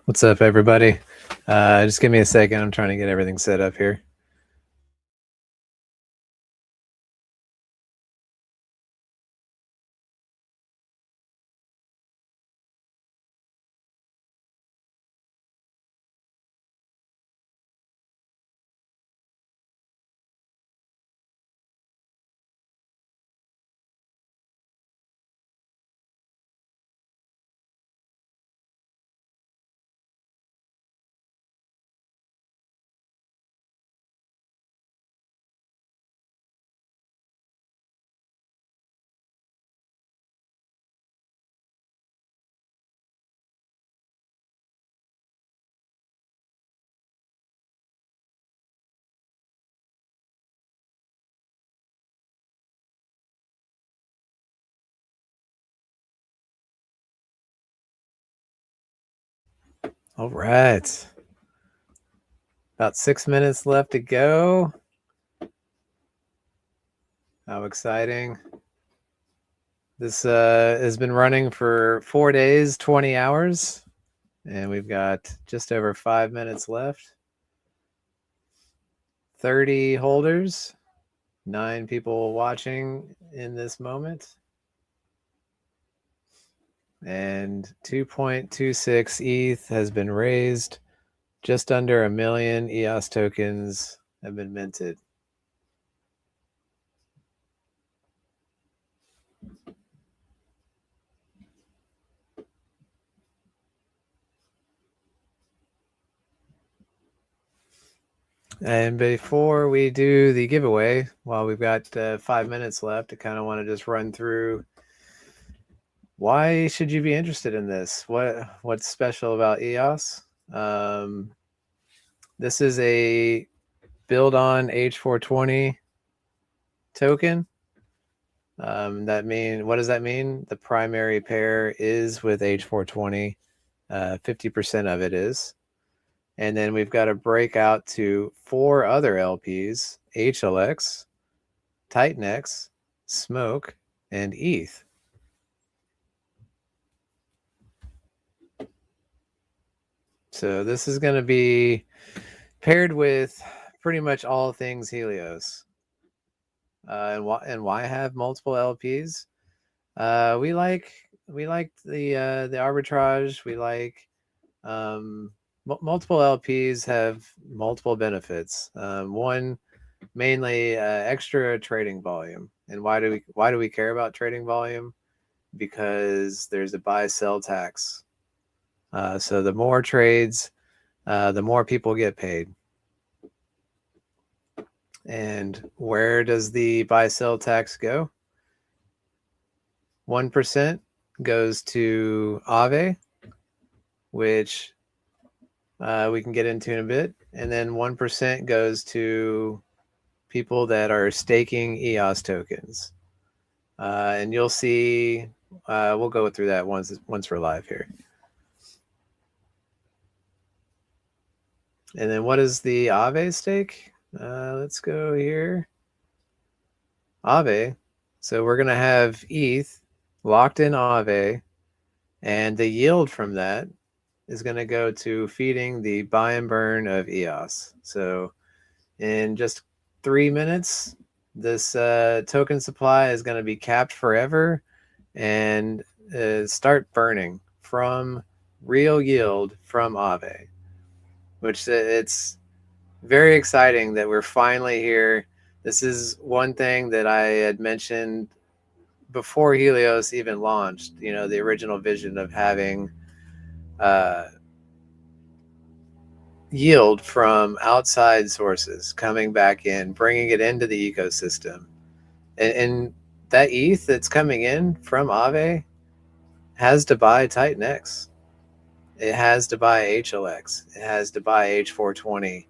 What's up, everybody? Just give me a second. I'm trying to get everything set up here. All right. About 6 minutes left to go. How exciting. This has been running for 4 days, 20 hours, and we've got just over 5 minutes left. 30 holders, 9 people watching in this moment, and 2.26 ETH has been raised. Just under 1 million EOS tokens have been minted. And before we do the giveaway, while we've got 5 minutes left, I kind of want to just run through why should you be interested in this? What's special about EOS? This is a build on H420 token. What does that mean? The primary pair is with H420. 50% of it is. And then we've got to break out to 4 other LPs: HLX, TitanX, Smoke, and ETH. So this is going to be paired with pretty much all things Helios. And why have multiple LPs? We like the arbitrage. We like multiple LPs have multiple benefits. One, mainly extra trading volume. And why do we care about trading volume? Because there's a buy sell tax. So the more trades, the more people get paid. And where does the buy sell tax go? 1% goes to Aave, which we can get into in a bit. And then 1% goes to people that are staking EOS tokens. And you'll see, we'll go through that once we're live here. And then what is the Aave stake? Let's go here. Aave. So we're going to have ETH locked in Aave, and the yield from that is going to go to feeding the buy and burn of EOS. So in just 3 minutes, this token supply is going to be capped forever and start burning from real yield from Aave, which it's very exciting that we're finally here. This is one thing that I had mentioned before Helios even launched, the original vision of having yield from outside sources coming back in, bringing it into the ecosystem. And that ETH that's coming in from Aave has to buy TitanX. It has to buy HLX. It has to buy H420.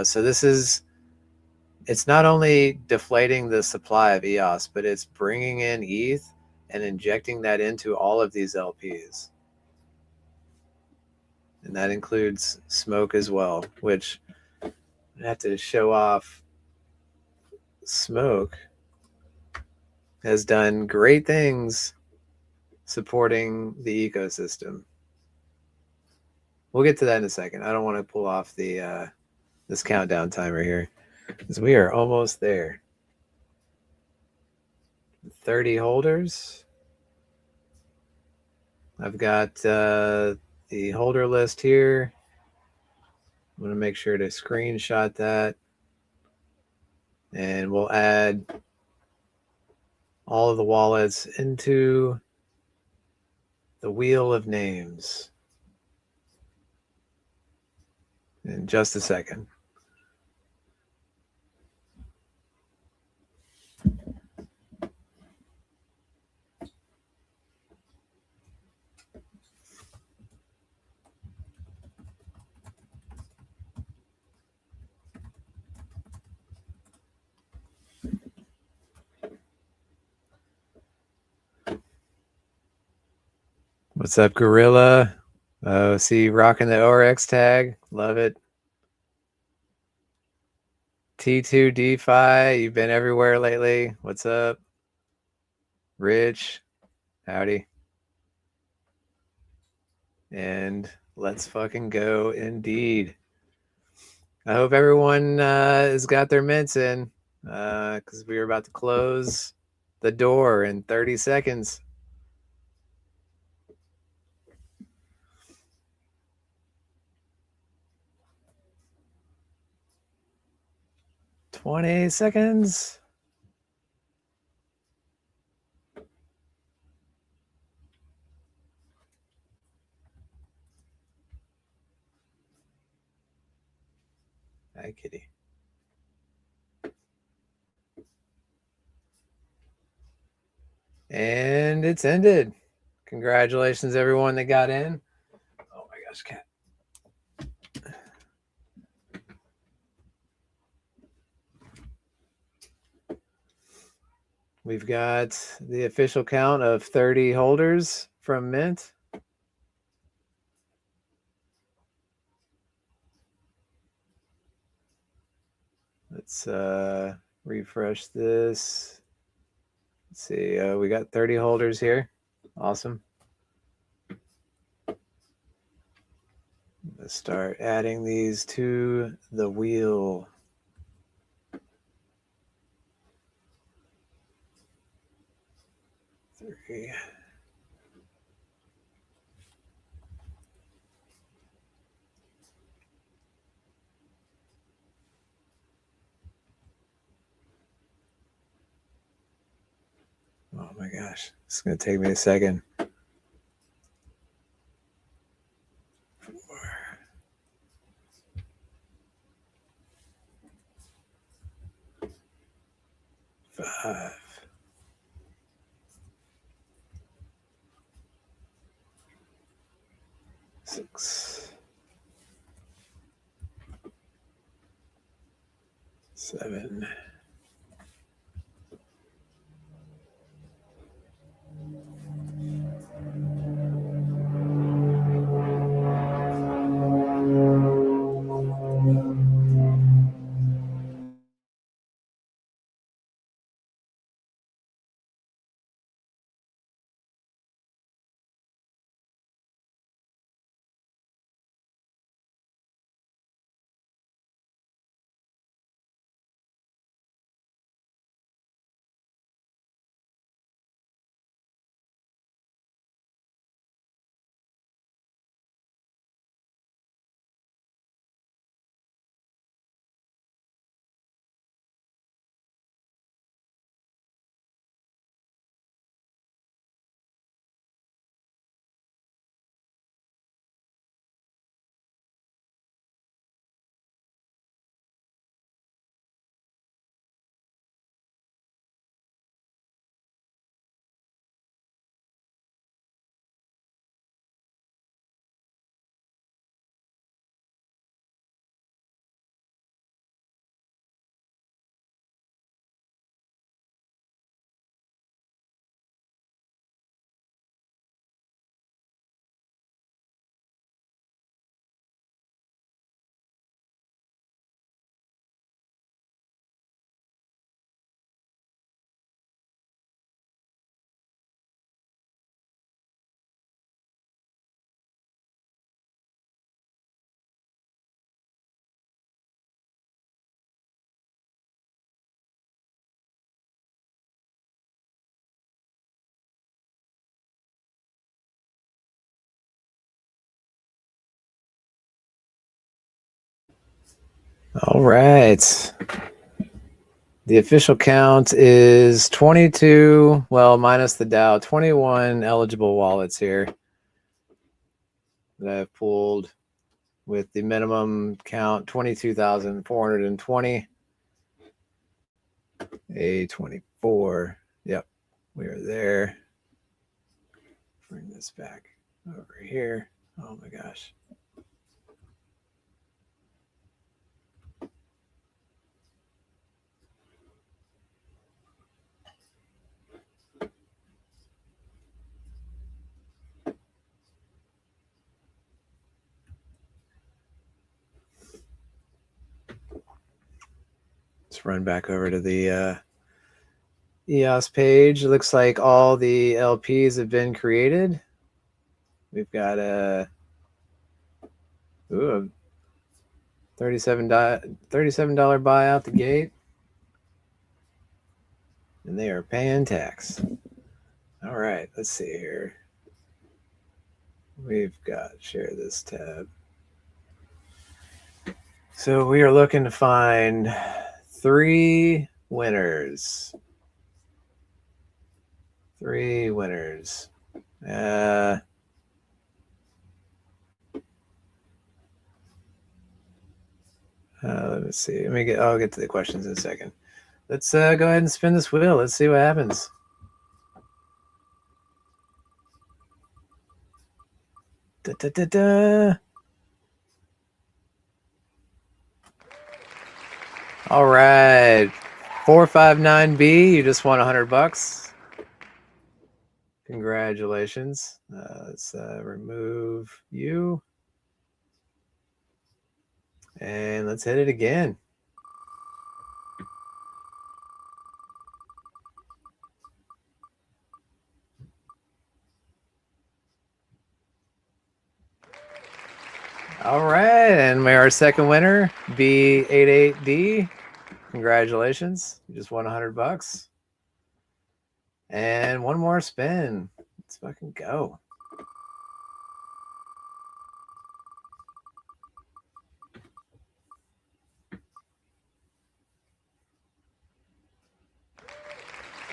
So it's not only deflating the supply of EOS, but it's bringing in ETH and injecting that into all of these LPs. And that includes Smoke as well, which I have to show off. Smoke has done great things supporting the ecosystem. we'll get to that in a second. I don't want to pull off the this countdown timer here because we are almost there. 30 holders. I've got the holder list here. I'm going to make sure to screenshot that. And we'll add all of the wallets into the wheel of names in just a second. What's up, Gorilla? Oh, see, rocking the ORX tag. Love it. T2 DeFi, you've been everywhere lately. What's up? Rich, howdy. And let's fucking go indeed. I hope everyone has got their mints in because we are about to close the door in 30 seconds. $20 seconds. Hi, kitty. And it's ended. Congratulations, everyone that got in. Oh my gosh, cat. We've got the official count of 30 holders from Mint. Let's refresh this. Let's see. We got 30 holders here. Awesome. Let's start adding these to the wheel. Three. Oh my gosh. It's going to take me a second. 4. 5. 6. 7. All right. The official count is 22, well, minus the DAO, 21 eligible wallets here that I've pulled with the minimum count 22,420. A24. Yep, we are there. Bring this back over here. Oh my gosh. Let's run back over to the EOS page. It looks like all the LPs have been created. We've got a $37 buy out the gate, and they are paying tax. All right, let's see here. We've got share this tab. So we are looking to find 3 winners. 3 winners. Let me see. I'll get to the questions in a second. Let's go ahead and spin this wheel. Let's see what happens. Da, da, da, da. All right, 459B. You just won $100. Congratulations. Let's remove you. And let's hit it again. All right, and our second winner, B88D. Congratulations. You just won $100. And one more spin. Let's fucking go.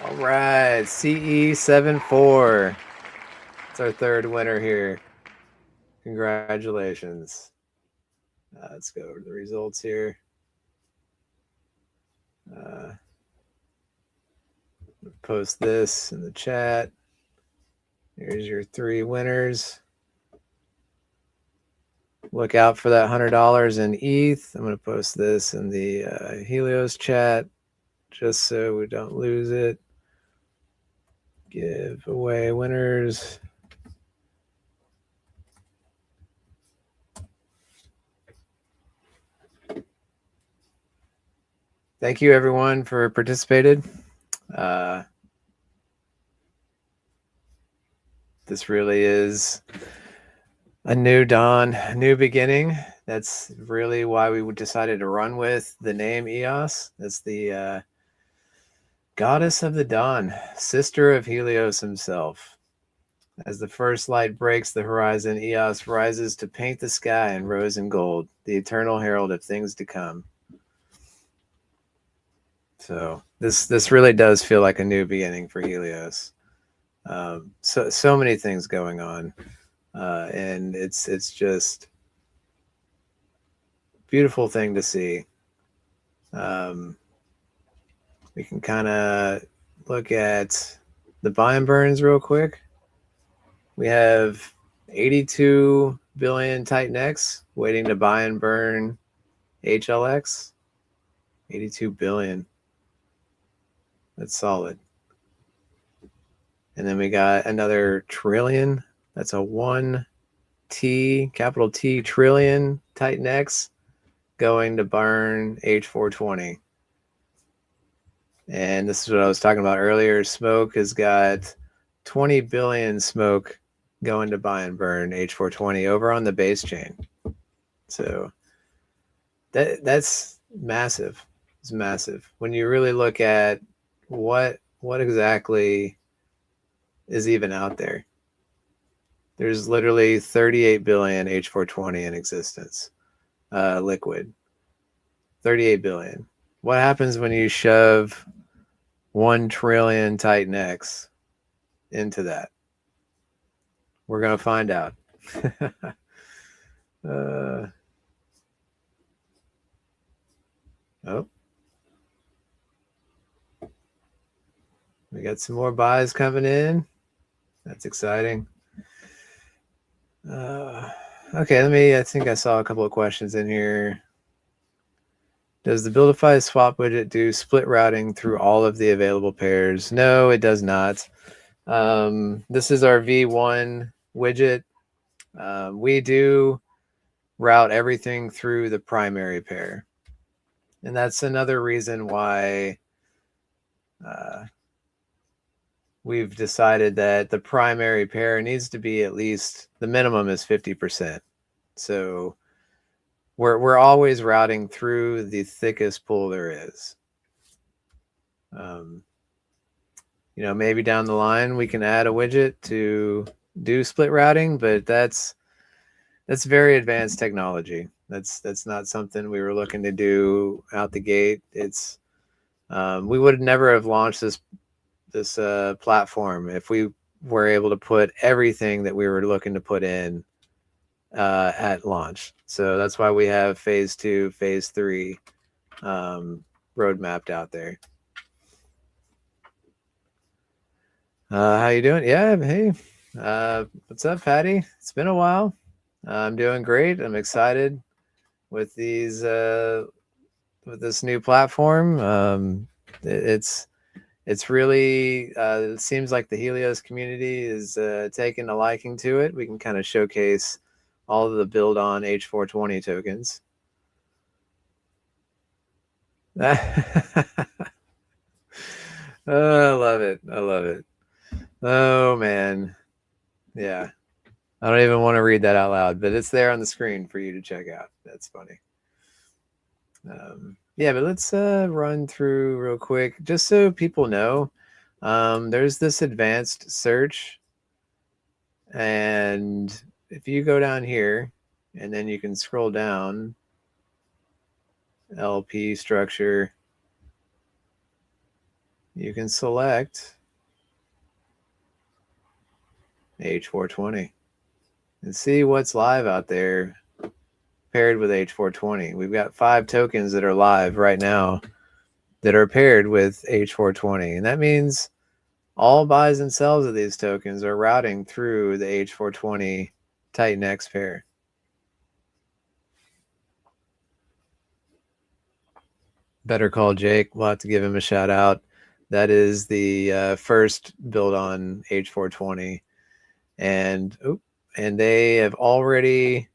All right, CE74. It's our third winner here. Congratulations. Let's go over the results here. Post this in the chat. Here's your 3 winners. Look out for that $100 in ETH. I'm going to post this in the Helios chat just so we don't lose it. Giveaway winners. Thank you, everyone, for participated. This really is a new dawn, a new beginning. That's really why we decided to run with the name EOS. That's the goddess of the dawn, sister of Helios himself. As the first light breaks the horizon, EOS rises to paint the sky in rose and gold, the eternal herald of things to come. So this really does feel like a new beginning for Helios. So many things going on, and it's just beautiful thing to see. We can kind of look at the buy and burns real quick. We have 82 billion Titan X waiting to buy and burn HLX. 82 billion. That's solid. And then we got another trillion. That's a 1T, capital T trillion Titan X going to burn H420. And this is what I was talking about earlier. Smoke has got 20 billion smoke going to buy and burn H420 over on the base chain. So that's massive. It's massive. When you really look at what exactly is even out there. There's literally 38 billion H420 in existence, liquid. 38 billion. What happens when you shove 1 trillion Titan X into that? We're going to find out. Oh, we got some more buys coming in. That's exciting. Okay, I think I saw a couple of questions in here. Does the BuilDeFi swap widget do split routing through all of the available pairs? No, it does not. This is our V1 widget. We do route everything through the primary pair. And that's another reason why we've decided that the primary pair needs to be at least, the minimum is 50%. So we're always routing through the thickest pool there is. Maybe down the line we can add a widget to do split routing, but that's very advanced technology. That's not something we were looking to do out the gate. It's we would never have launched this platform if we were able to put everything that we were looking to put in at launch. So that's why we have phase 2, phase 3 road mapped out there. How you doing? Yeah, hey. What's up, Patty? It's been a while. I'm doing great. I'm excited with these with this new platform. It's really it seems like the Helios community is taking a liking to it. We can kind of showcase all of the build on H420 tokens. Oh, I love it. I love it. Oh man. Yeah. I don't even want to read that out loud, but it's there on the screen for you to check out. That's funny. Yeah, but let's run through real quick, just so people know. There's this advanced search, and if you go down here, and then you can scroll down, LP structure, you can select H420 and see what's live out there paired with H420. We've got 5 tokens that are live right now that are paired with H420, and that means all buys and sells of these tokens are routing through the H420 Titan X pair. Better Call Jake, we'll have to give him a shout out. That is the first build on H420, and they have already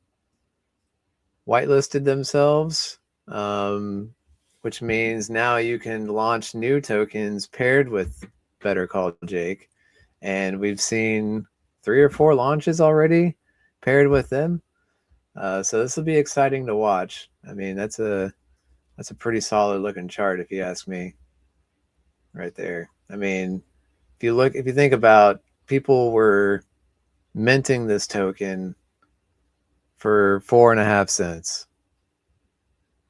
whitelisted themselves, which means now you can launch new tokens paired with Better Call Jake, and we've seen 3 or 4 launches already paired with them. So this will be exciting to watch. I mean, that's a pretty solid looking chart if you ask me. Right there. I mean, if you think about, people were minting this token for 4.5 cents,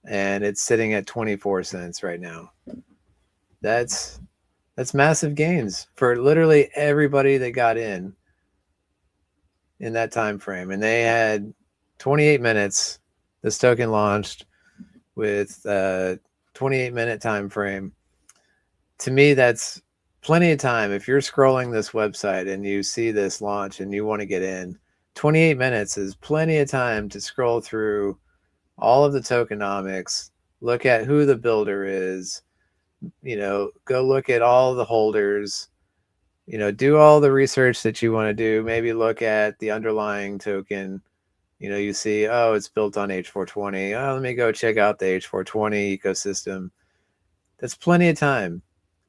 and it's sitting at 24 cents right now. That's massive gains for literally everybody that got in that time frame. And they had 28 minutes. This token launched with 28-minute time frame. To me, that's plenty of time. If you're scrolling this website and you see this launch and you want to get in, 28 minutes is plenty of time to scroll through all of the tokenomics, look at who the builder is, go look at all the holders, do all the research that you want to do. Maybe look at the underlying token. You see, oh, it's built on H420. Oh, let me go check out the H420 ecosystem. That's plenty of time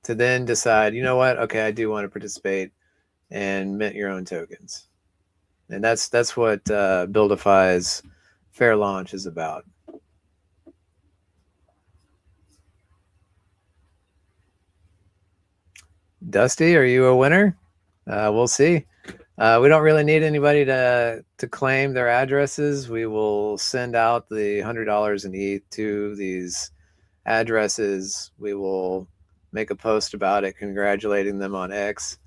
to then decide, you know what? Okay, I do want to participate and mint your own tokens. And that's what BuilDeFi's fair launch is about. Dusty, are you a winner? We'll see. We don't really need anybody to claim their addresses. We will send out the $100 in ETH to these addresses, we will make a post about it, congratulating them on X.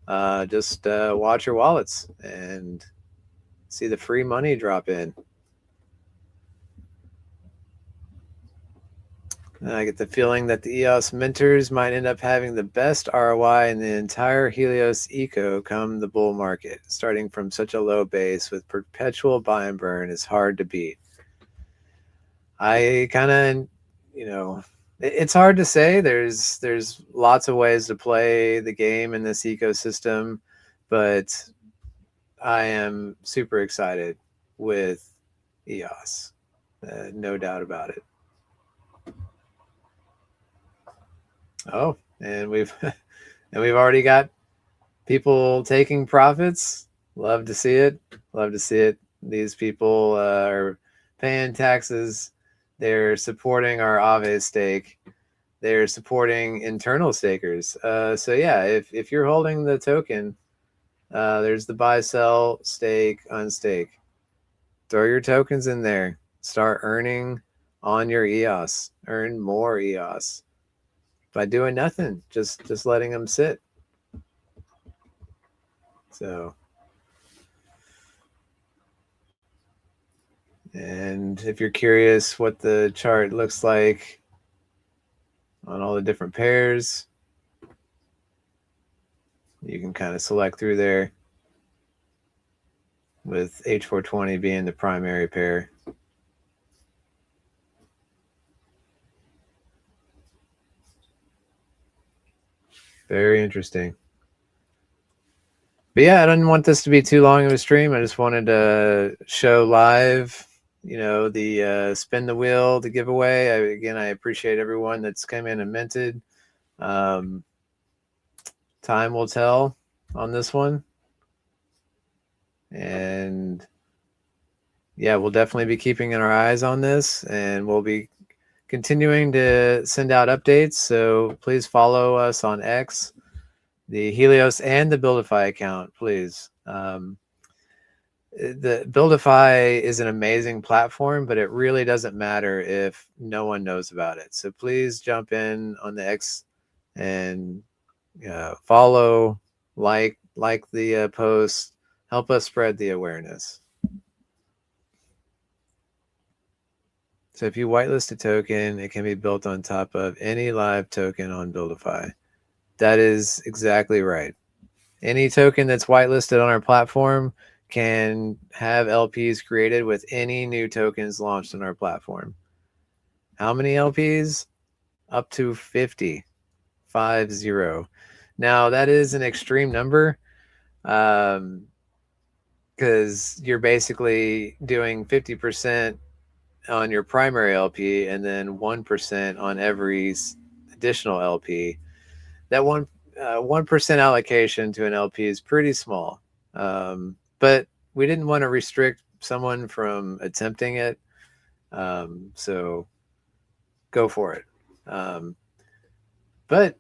Just watch your wallets and see the free money drop in. And I get the feeling that the EOS mentors might end up having the best ROI in the entire Helios eco come the bull market. Starting from such a low base with perpetual buy and burn is hard to beat. I kind of, it's hard to say. There's lots of ways to play the game in this ecosystem, but I am super excited with EOS. No doubt about it. Oh, and we've already got people taking profits. Love to see it. Love to see it. These people are paying taxes. They're supporting our Aave stake. They're supporting internal stakers. So yeah, if you're holding the token, there's the buy, sell, stake, unstake. Throw your tokens in there. Start earning on your EOS. Earn more EOS by doing nothing. Just letting them sit. So, and if you're curious what the chart looks like on all the different pairs, you can kind of select through there, with H420 being the primary pair. Very interesting. But yeah, I didn't want this to be too long of a stream. I just wanted to show live, the spin the wheel, the giveaway. I appreciate everyone that's come in and minted. Time will tell on this one. And yeah, we'll definitely be keeping our eyes on this, and we'll be continuing to send out updates. So please follow us on X, the Helios and the BuilDeFi account, please. The BuilDeFi is an amazing platform, but it really doesn't matter if no one knows about it. So please jump in on the X and follow, like the post, help us spread the awareness. So if you whitelist a token, it can be built on top of any live token on BuilDeFi. That is exactly right. Any token that's whitelisted on our platform can have LPs created with any new tokens launched on our platform. How many LPs? Up to 50. 50. Now, that is an extreme number, because you're basically doing 50% on your primary LP and then 1% on every additional LP. That 1% allocation to an LP is pretty small, but we didn't want to restrict someone from attempting it, so go for it. But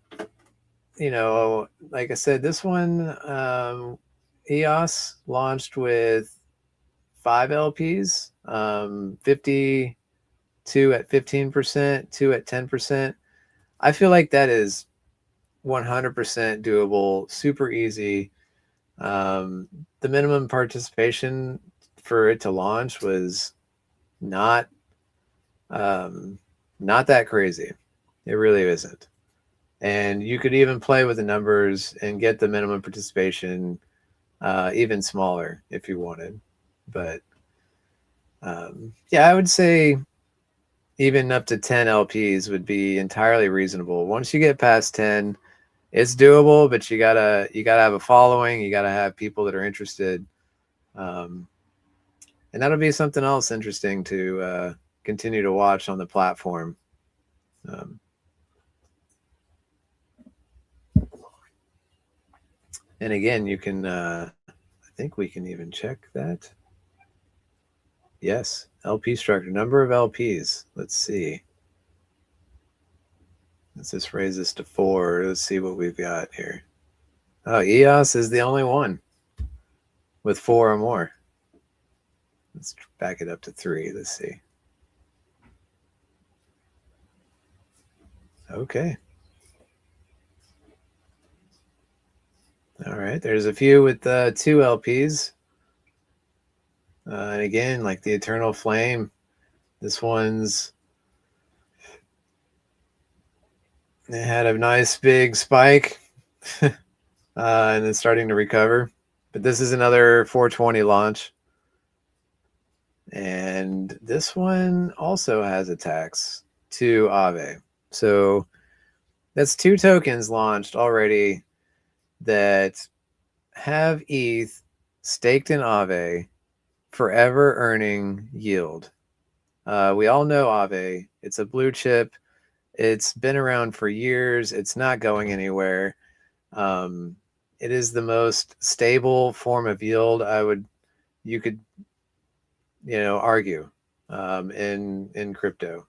like I said, this one, EOS launched with 5 LPs, 52 at 15%, 2 at 10%. I feel like that is 100% doable, super easy. The minimum participation for it to launch was not that crazy. It really isn't. And you could even play with the numbers and get the minimum participation even smaller if you wanted. But yeah, I would say even up to 10 LPs would be entirely reasonable. Once you get past 10, it's doable, but you gotta have a following. You gotta have people that are interested, and that'll be something else interesting to continue to watch on the platform. And again, you can, I think we can even check that. Yes, LP structure, number of LPs. Let's see. Let's just raise this to 4. Let's see what we've got here. Oh, EOS is the only one with 4 or more. Let's back it up to 3. Let's see. Okay. All right. There's a few with 2 LPs. And again, like the Eternal Flame, this one's it had a nice big spike and it's starting to recover. But this is another 420 launch. And this one also has a tax to Aave. So that's 2 tokens launched already that have ETH staked in Aave, forever earning yield. We all know Aave. It's a blue chip. It's been around for years. It's not going anywhere. It is the most stable form of yield you could argue in crypto,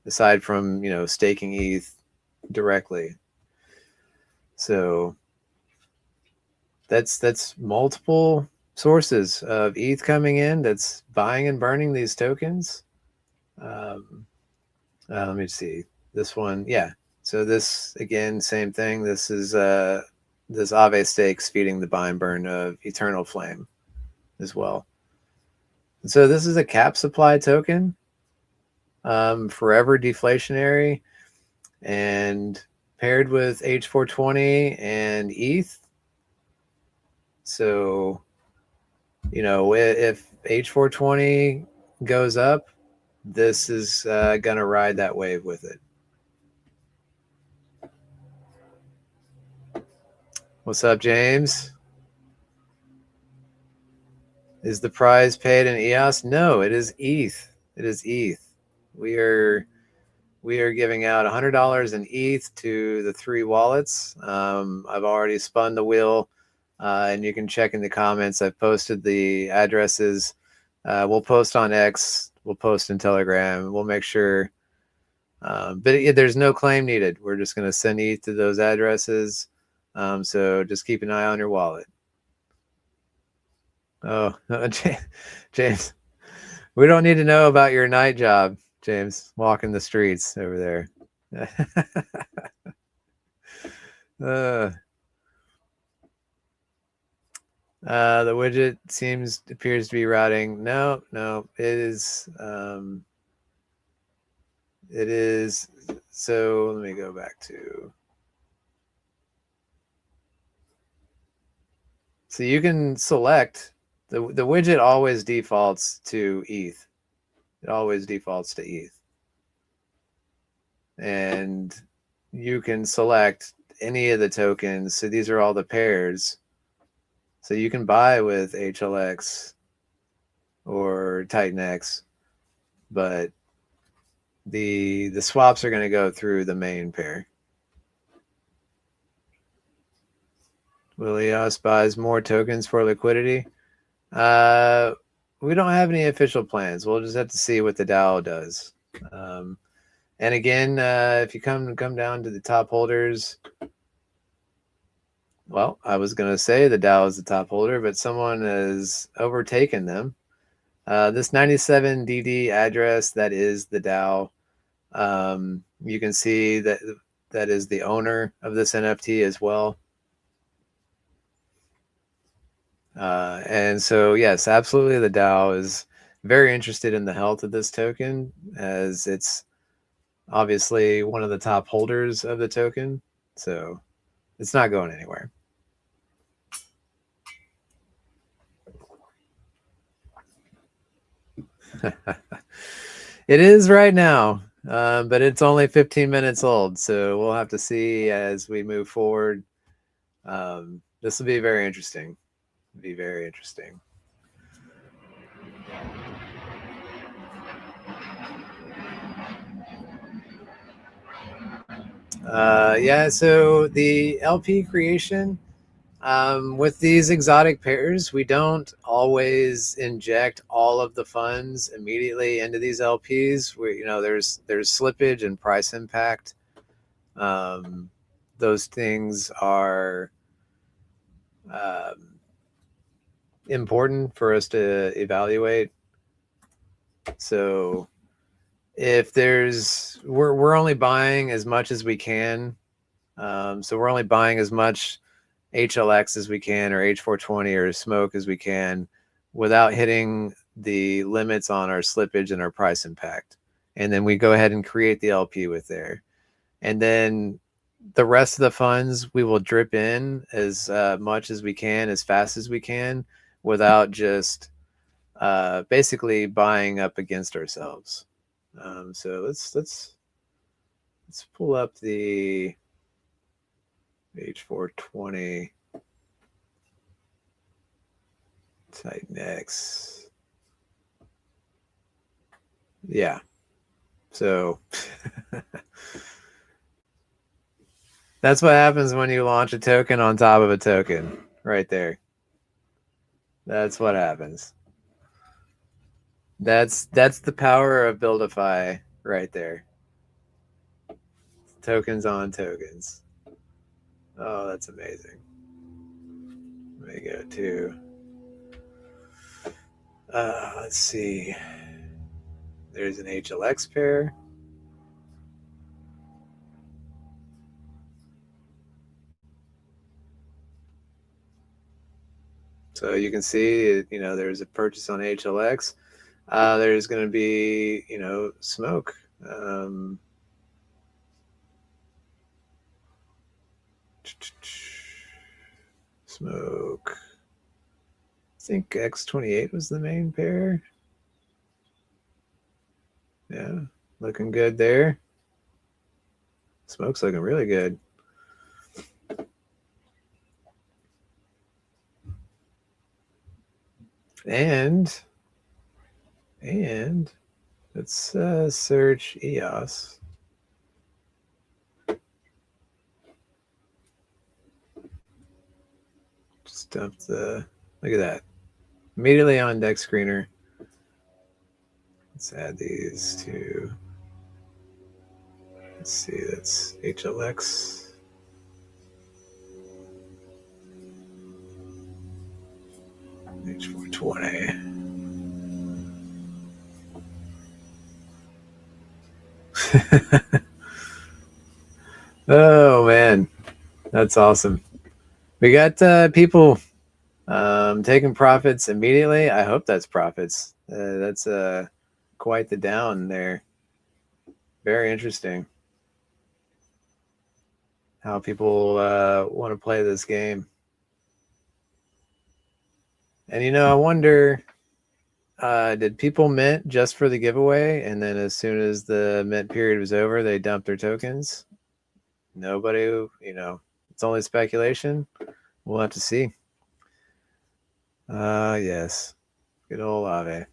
aside from staking ETH directly. So that's multiple sources of ETH coming in that's buying and burning these tokens. Let me see this one. Yeah. So this again, same thing. This is this Aave stakes feeding the buy and burn of Eternal Flame as well. And so this is a cap supply token, forever deflationary, and paired with H420 and ETH. So, if H420 goes up, this is going to ride that wave with it. What's up, James? Is the prize paid in EOS? No, it is ETH. It is ETH. We are giving out $100 in ETH to the 3 wallets. I've already spun the wheel, and you can check in the comments. I've posted the addresses. We'll post on X. We'll post in Telegram. We'll make sure. But there's no claim needed. We're just going to send ETH to those addresses. So just keep an eye on your wallet. Oh, James, we don't need to know about your night job, James, walking the streets over there. The widget appears to be routing. No, it is. It is. So let me go back to. So you can select the widget always defaults to ETH. It always defaults to ETH. And you can select any of the tokens. So these are all the pairs. So you can buy with HLX or TitanX, but the swaps are going to go through the main pair. Will EOS buys more tokens for liquidity? We don't have any official plans. We'll just have to see what the DAO does. And again, if you come down to the top holders, well, I was going to say the DAO is the top holder, but someone has overtaken them. This 97DD address, that is the DAO. You can see that is the owner of this NFT as well. And so, yes, absolutely, the DAO is very interested in the health of this token, as it's obviously one of the top holders of the token. So it's not going anywhere. It is right now, but it's only 15 minutes old. So we'll have to see as we move forward. This will be very interesting. Be very interesting. Yeah, so the LP creation, with these exotic pairs, we don't always inject all of the funds immediately into these LPs. There's slippage and price impact. Those things are important for us to evaluate. So if there's, we're only buying as much as we can. So we're only buying as much HLX as we can, or H420 or smoke as we can, without hitting the limits on our slippage and our price impact. And then we go ahead and create the LP with there. And then the rest of the funds we will drip in as much as we can, as fast as we can, without just basically buying up against ourselves. So let's pull up the H420 Titan X. Yeah. So that's what happens when you launch a token on top of a token right there. That's what happens. That's the power of BuilDeFi right there. Tokens on tokens. Oh, that's amazing. Let me go to let's see. There's an HLX pair. So you can see, you know, there's a purchase on HLX. There's going to be, you know, smoke. Smoke. I think X28 was the main pair. Yeah, looking good there. Smoke's looking really good. And let's search EOS. Just dump the, look at that. Immediately on deck screener. Let's add these to, let's see, that's HLX. H420. Oh man, that's awesome. We got people taking profits immediately. I hope that's profits. That's quite the down there. Very interesting how people want to play this game. And you know, I wonder, did people mint just for the giveaway, and then as soon as the mint period was over, they dumped their tokens? Nobody, you know, it's only speculation. We'll have to see. Yes. Good old Ave.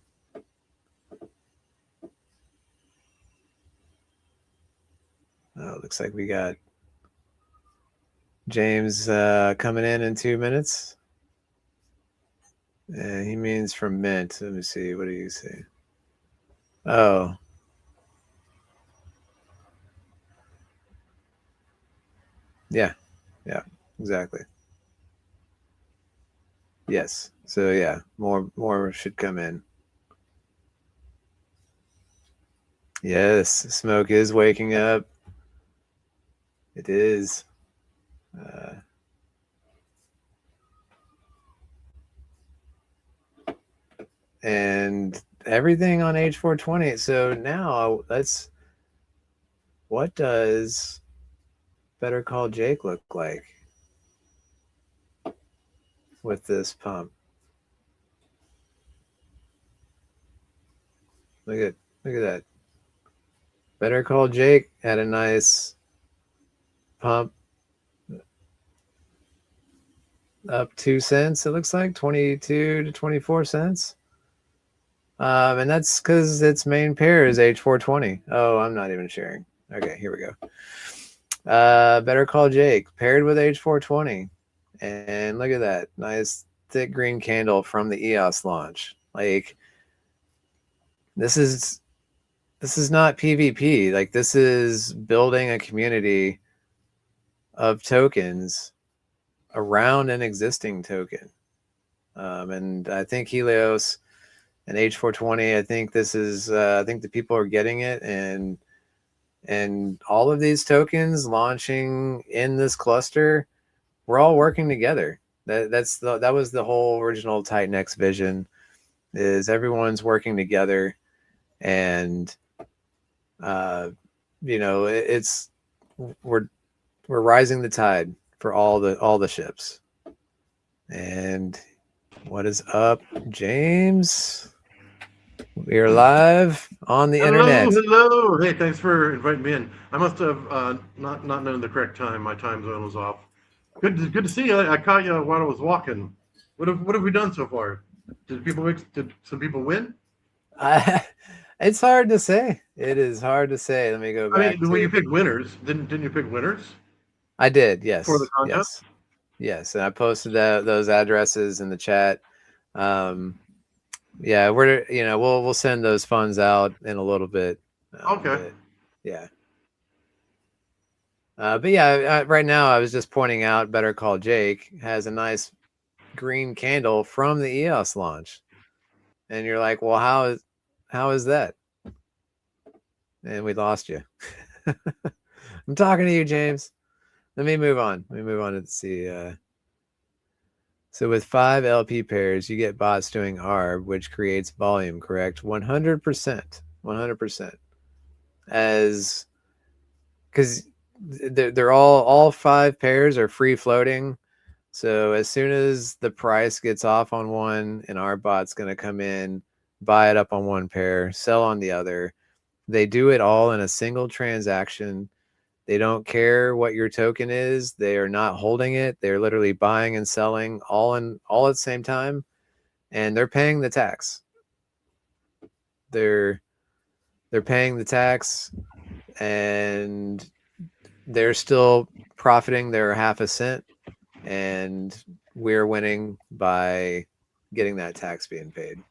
Oh, looks like we got James coming in 2 minutes. He means from mint. Let me see. What do you say? Oh. Yeah. Yeah. Exactly. Yes. So yeah, more should come in. Yes, smoke is waking up. It is. And everything on H420. So now let's, what does Better Call Jake look like with this pump? Look at that. Better Call Jake had a nice pump up 2 cents. It looks like 22 to 24 cents. And that's because its main pair is H420. Oh, I'm not even sharing. Okay, here we go. Better Call Jake paired with H420. And look at that. Nice thick green candle from the EOS launch. Like, this is not PvP. Like, this is building a community of tokens around an existing token. And I think Helios and H420. I think this is I think the people are getting it, and all of these tokens launching in this cluster, we're all working together. That was the whole original Titanx vision, is everyone's working together, and it's we're rising the tide for all the ships. And what is up, James? We are live on the internet. Hello. Hey, thanks for inviting me in. I must have not known the correct time. My time zone was off. Good to see you. I caught you while I was walking. What have we done so far? Did some people win? It's hard to say. It is hard to say. Let me go I back mean, when to. you picked winners, didn't you pick winners I did. for the Yes. contest? Yes. Yes. And I posted those addresses in the chat. Yeah, we'll send those funds out in a little bit. Okay. But yeah. But yeah, right now I was just pointing out Better Call Jake has a nice green candle from the EOS launch. And you're like, well, how is that? And we lost you. I'm talking to you, James. Let me move on. To see. So with 5 LP pairs, you get bots doing ARB, which creates volume, correct? 100%. 100%. As because they're all 5 pairs are free floating. So as soon as the price gets off on one, and our bot's going to come in, buy it up on one pair, sell on the other. They do it all in a single transaction. They don't care what your token is. They are not holding it. They're literally buying and selling all at the same time, and they're paying the tax. They're paying the tax, and they're still profiting their half a cent, and we're winning by getting that tax being paid.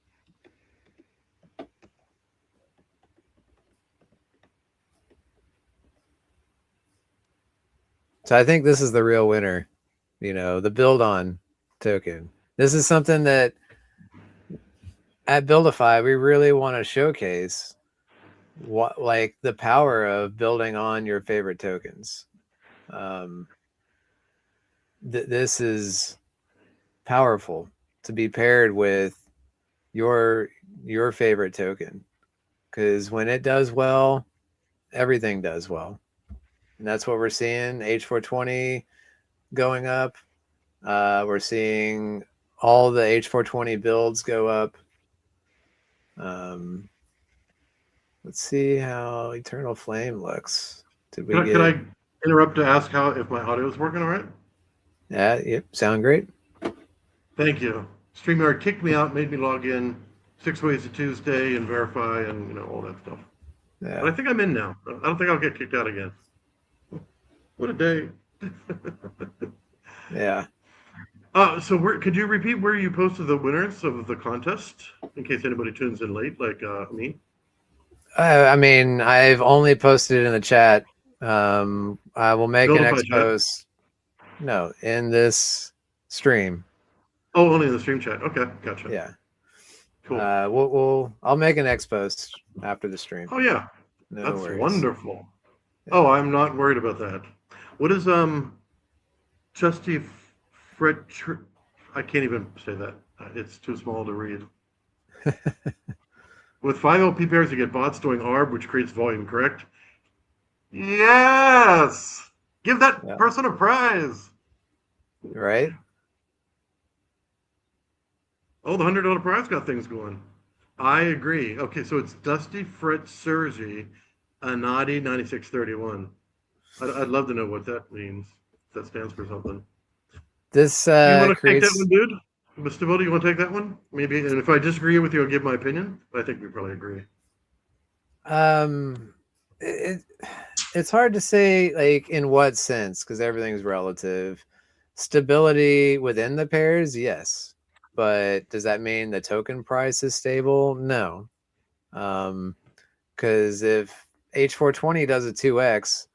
So I think this is the real winner, the build on token. This is something that at BuilDeFi we really want to showcase, what like the power of building on your favorite tokens. This is powerful to be paired with your favorite token, because when it does well, everything does well, and that's what we're seeing. H420 going up. We're seeing all the H420 builds go up. Let's see how Eternal Flame looks. Did we Can get? I interrupt to ask how if my audio is working all right? Yeah, yep, sound great. Thank you. StreamYard kicked me out, made me log in 6 ways to Tuesday and verify and all that stuff. Yeah. But I think I'm in now. I don't think I'll get kicked out again. What a day. Yeah. So could you repeat where you posted the winners of the contest in case anybody tunes in late, like me? I mean, I've only posted it in the chat. I will make an BuilDeFi X chat. post. No, in this stream. Oh, only in the stream chat. Okay, gotcha. Yeah. Cool. I'll make an X post after the stream. Oh yeah, No that's worries. wonderful. Yeah. Oh, I'm not worried about that. What is Justy Fred? I can't even say that. It's too small to read. With 5 LP pairs, you get bots doing ARB, which creates volume, correct? Yes! Give that person a prize! Right? Oh, the $100 prize got things going. I agree. Okay, so it's Dusty Fred Sergi, Anadi 9631. I'd love to know what that means. If that stands for something. This Do you want to take creates. that one, dude? Mr. Bill, do you want to take that one? Maybe, and if I disagree with you, I'll give my opinion. But I think we probably agree. It's hard to say, like, in what sense, because everything's relative. Stability within the pairs, yes, but does that mean the token price is stable? No, because if H420 does a 2x,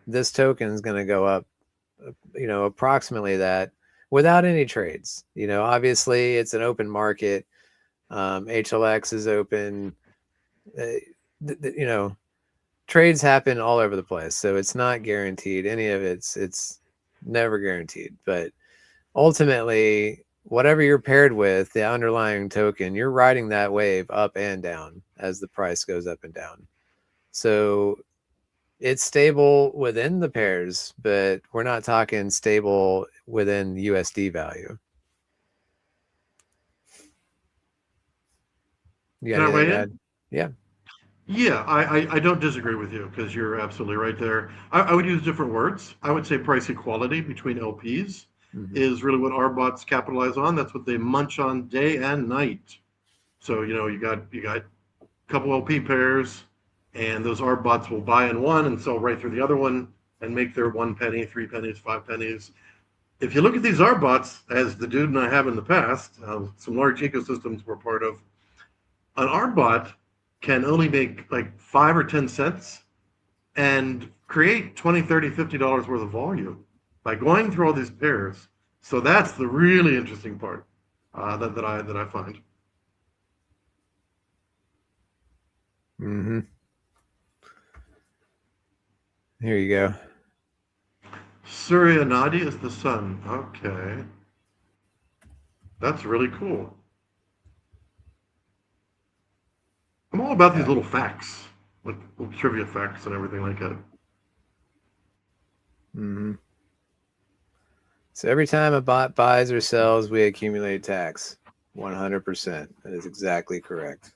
this token is going to go up, approximately that, without any trades. Obviously it's an open market, HLX is open. You know, trades happen all over the place, so it's not guaranteed. Any of it's never guaranteed. But ultimately, whatever you're paired with, the underlying token, you're riding that wave up and down as the price goes up and down. So it's stable within the pairs, but we're not talking stable within USD value. You got Can I anything weigh to in? add? Yeah. Yeah, I don't disagree with you because you're absolutely right there. I would use different words. I would say price equality between LPs Mm-hmm. is really what our bots capitalize on. That's what they munch on day and night. So you got a couple LP pairs, and those R bots will buy in one and sell right through the other one and make their 1 penny, 3 pennies, 5 pennies. If you look at these R bots, as the dude and I have in the past, some large ecosystems we're part of, an R-bot can only make like 5 or 10 cents and create 20, 30, $50 worth of volume by going through all these pairs. So that's the really interesting part that I find. Mm-hmm. Here you go. Surya Nadi is the sun. Okay, that's really cool. I'm all about these Yeah. little facts, like little trivia facts and everything like that. Mm-hmm. So every time a bot buys or sells, we accumulate tax. 100%. That is exactly correct.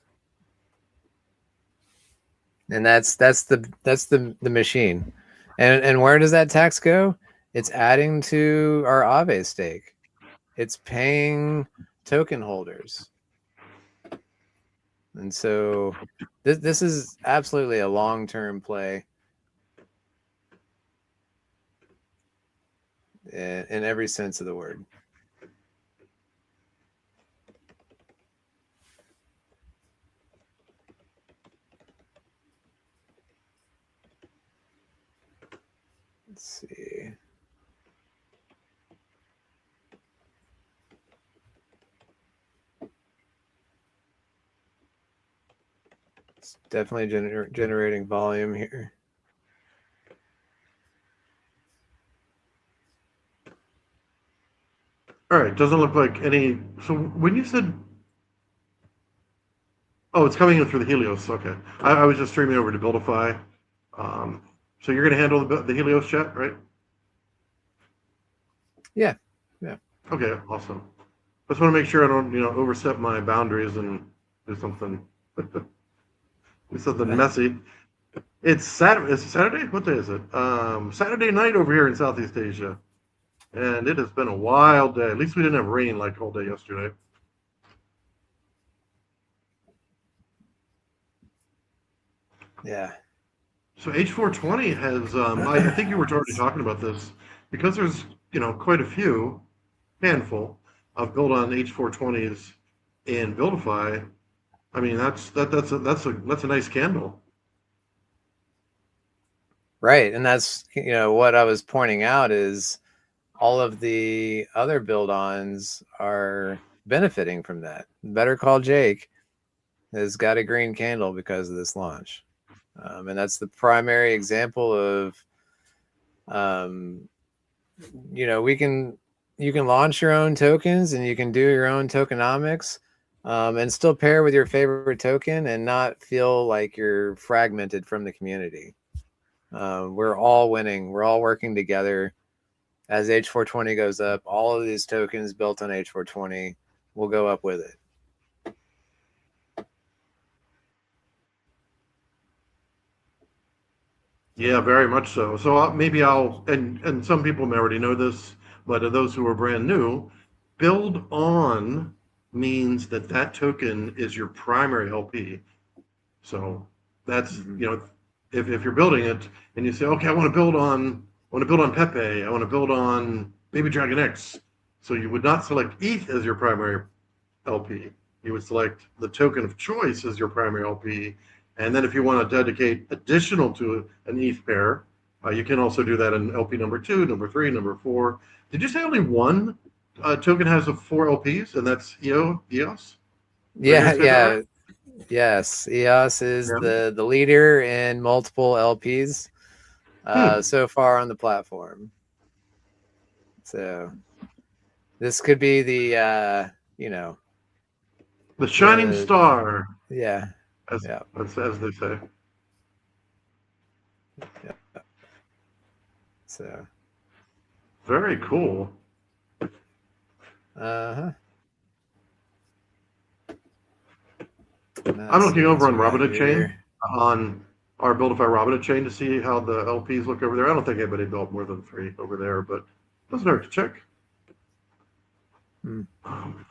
And that's the machine. And where does that tax go? It's adding to our Aave stake. It's paying token holders. And so this is absolutely a long-term play in every sense of the word. Let's see. It's definitely generating volume here. All right, doesn't look like any. So when you said, oh, it's coming in through the Helios. Okay, I was just streaming over to BuilDeFi. Um, so you're going to handle the Helios chat, right? Yeah. Yeah. Okay, awesome. Just want to make sure I don't, overstep my boundaries and do something, do something messy. It's Saturday. Is it Saturday? What day is it? Saturday night over here in Southeast Asia, and it has been a wild day. At least we didn't have rain like all day yesterday. Yeah. So H420 has, I think you were already talking about this, because there's, quite a few, handful of built on H420s in BuilDeFi. I mean, that's a nice candle. Right. And that's what I was pointing out is all of the other build-ons are benefiting from that. Better Call Jake has got a green candle because of this launch. And that's the primary example of we can you can launch your own tokens and you can do your own tokenomics, and still pair with your favorite token and not feel like you're fragmented from the community. We're all winning. We're all working together. As H420 goes up, all of these tokens built on H420 will go up with it. Yeah, very much so. So maybe and some people may already know this, but those who are brand new, build on means that token is your primary LP. So that's, Mm-hmm. if you're building it and you say, okay, I want to build on Pepe, I want to build on Baby Dragon X. So you would not select ETH as your primary LP. You would select the token of choice as your primary LP. And then if you want to dedicate additional to an ETH pair, you can also do that in LP number 2, number 3, number 4. Did you say only one token has 4 LPs, and that's EOS? Did I hear you Yeah, say that right? yeah, yes. EOS is Yeah. the leader in multiple LPs Hmm. so far on the platform. So this could be the you know The shining the star, yeah as yeah as they say. yeah. So Very cool. uh-huh. I'm Let's looking see what over else on we got Robinhood chain, here. on our BuilDeFi Robinhood chain to see how the LPs look over there. I don't think anybody built more than 3 over there, but doesn't hurt to check. Hmm. Um,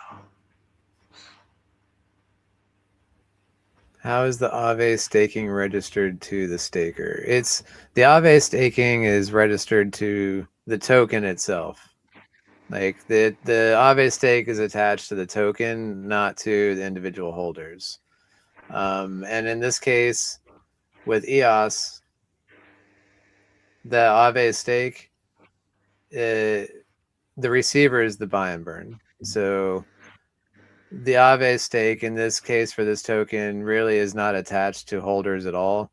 How is the Aave staking registered to the staker? It's the Aave staking is registered to the token itself. Like the Aave stake is attached to the token, not to the individual holders. And in this case, with EOS, the Aave stake, the receiver is the buy and burn. So the Aave stake in this case for this token really is not attached to holders at all.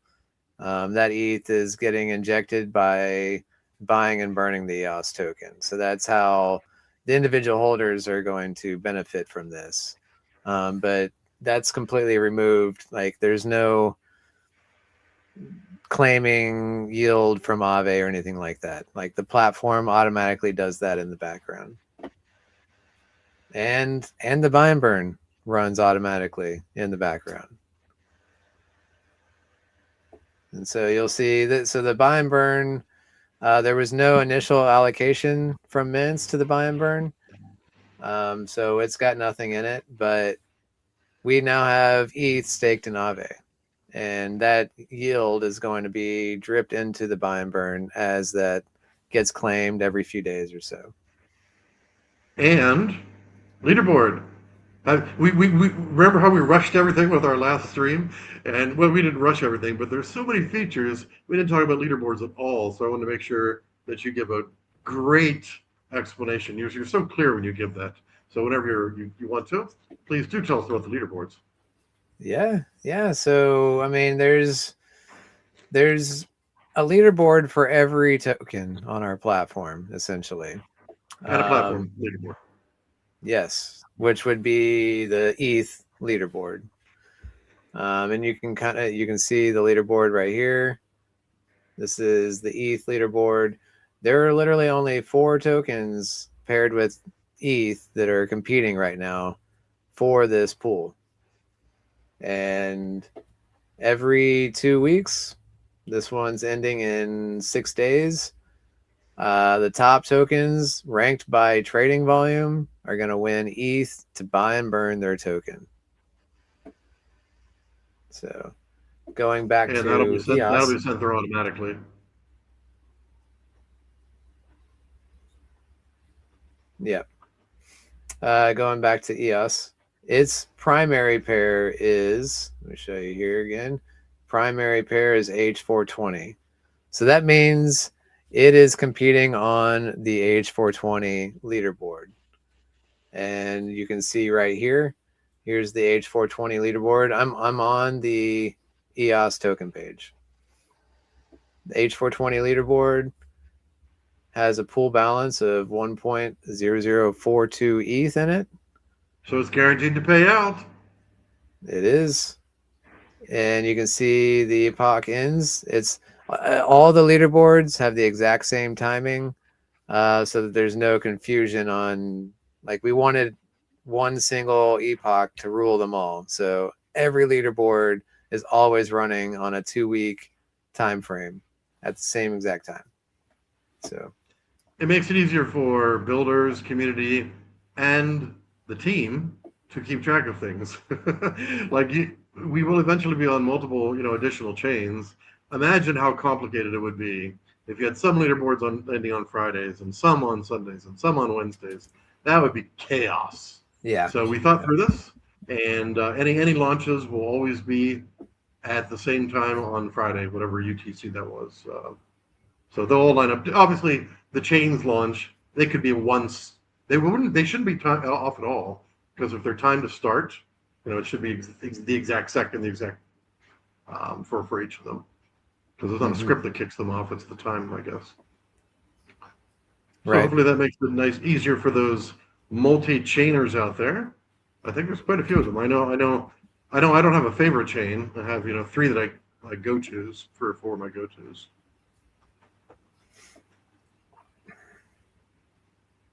That ETH is getting injected by buying and burning the EOS token. So that's how the individual holders are going to benefit from this. But that's completely removed. Like there's no claiming yield from Aave or anything like that. Like the platform automatically does that in the background. And the buy and burn runs automatically in the background. And so you'll see that so the buy and burn there was no initial allocation from mints to the buy and burn. So it's got nothing in it, but we now have ETH staked in Aave. And that yield is going to be dripped into the buy and burn as that gets claimed every few days or so. and leaderboard. We remember how we rushed everything with our last stream, and well, we didn't rush everything, but there's so many features we didn't talk about leaderboards at all. So I want to make sure that you give a great explanation. You're so clear when you give that. So whenever you want to, please do tell us about the leaderboards Yeah, yeah. So I mean, there's a leaderboard for every token on our platform, essentially. and a platform Um, leaderboard. yes, which would be the ETH leaderboard. And you can see the leaderboard right here. This is the ETH leaderboard. There are literally only 4 tokens paired with ETH that are competing right now for this pool. And every 2 weeks, this one's ending in 6 days. The top tokens ranked by trading volume are going to win ETH to buy and burn their token. So going back And to that'll EOS, be sent through automatically. yeah. Going back to EOS, its primary pair is, let me show you here again. Primary pair is H420. So that means it is competing on the H420 leaderboard. And you can see right here, here's the H420 leaderboard. I'm on the EOS token page. The H420 leaderboard has a pool balance of 1.0042 ETH in it. So it's guaranteed to pay out. It is. And you can see the epoch ends. It's all the leaderboards have the exact same timing, so that there's no confusion on like we wanted one single epoch to rule them all. So every leaderboard is always running on a 2-week time frame at the same exact time. So It makes it easier for builders, community, and the team to keep track of things. We will eventually be on multiple, additional chains. Imagine how complicated it would be if you had some leaderboards ending on Fridays and some on Sundays and some on Wednesdays. That would be chaos. yeah, So we thought yeah, through this, and any launches will always be at the same time on Friday, whatever UTC that was. So they'll all line up. Obviously, the chains launch, they could be once. They shouldn't be off at all because if they're timed to start, It should be the exact second, the exact for each of them, because it's not a script that kicks them off; it's the time, I guess. So Right. hopefully that makes it easier for those multi-chainers out there. I think there's quite a few of them. I don't have a favorite chain. I have, three that I go tos, 3 or 4 of my go tos.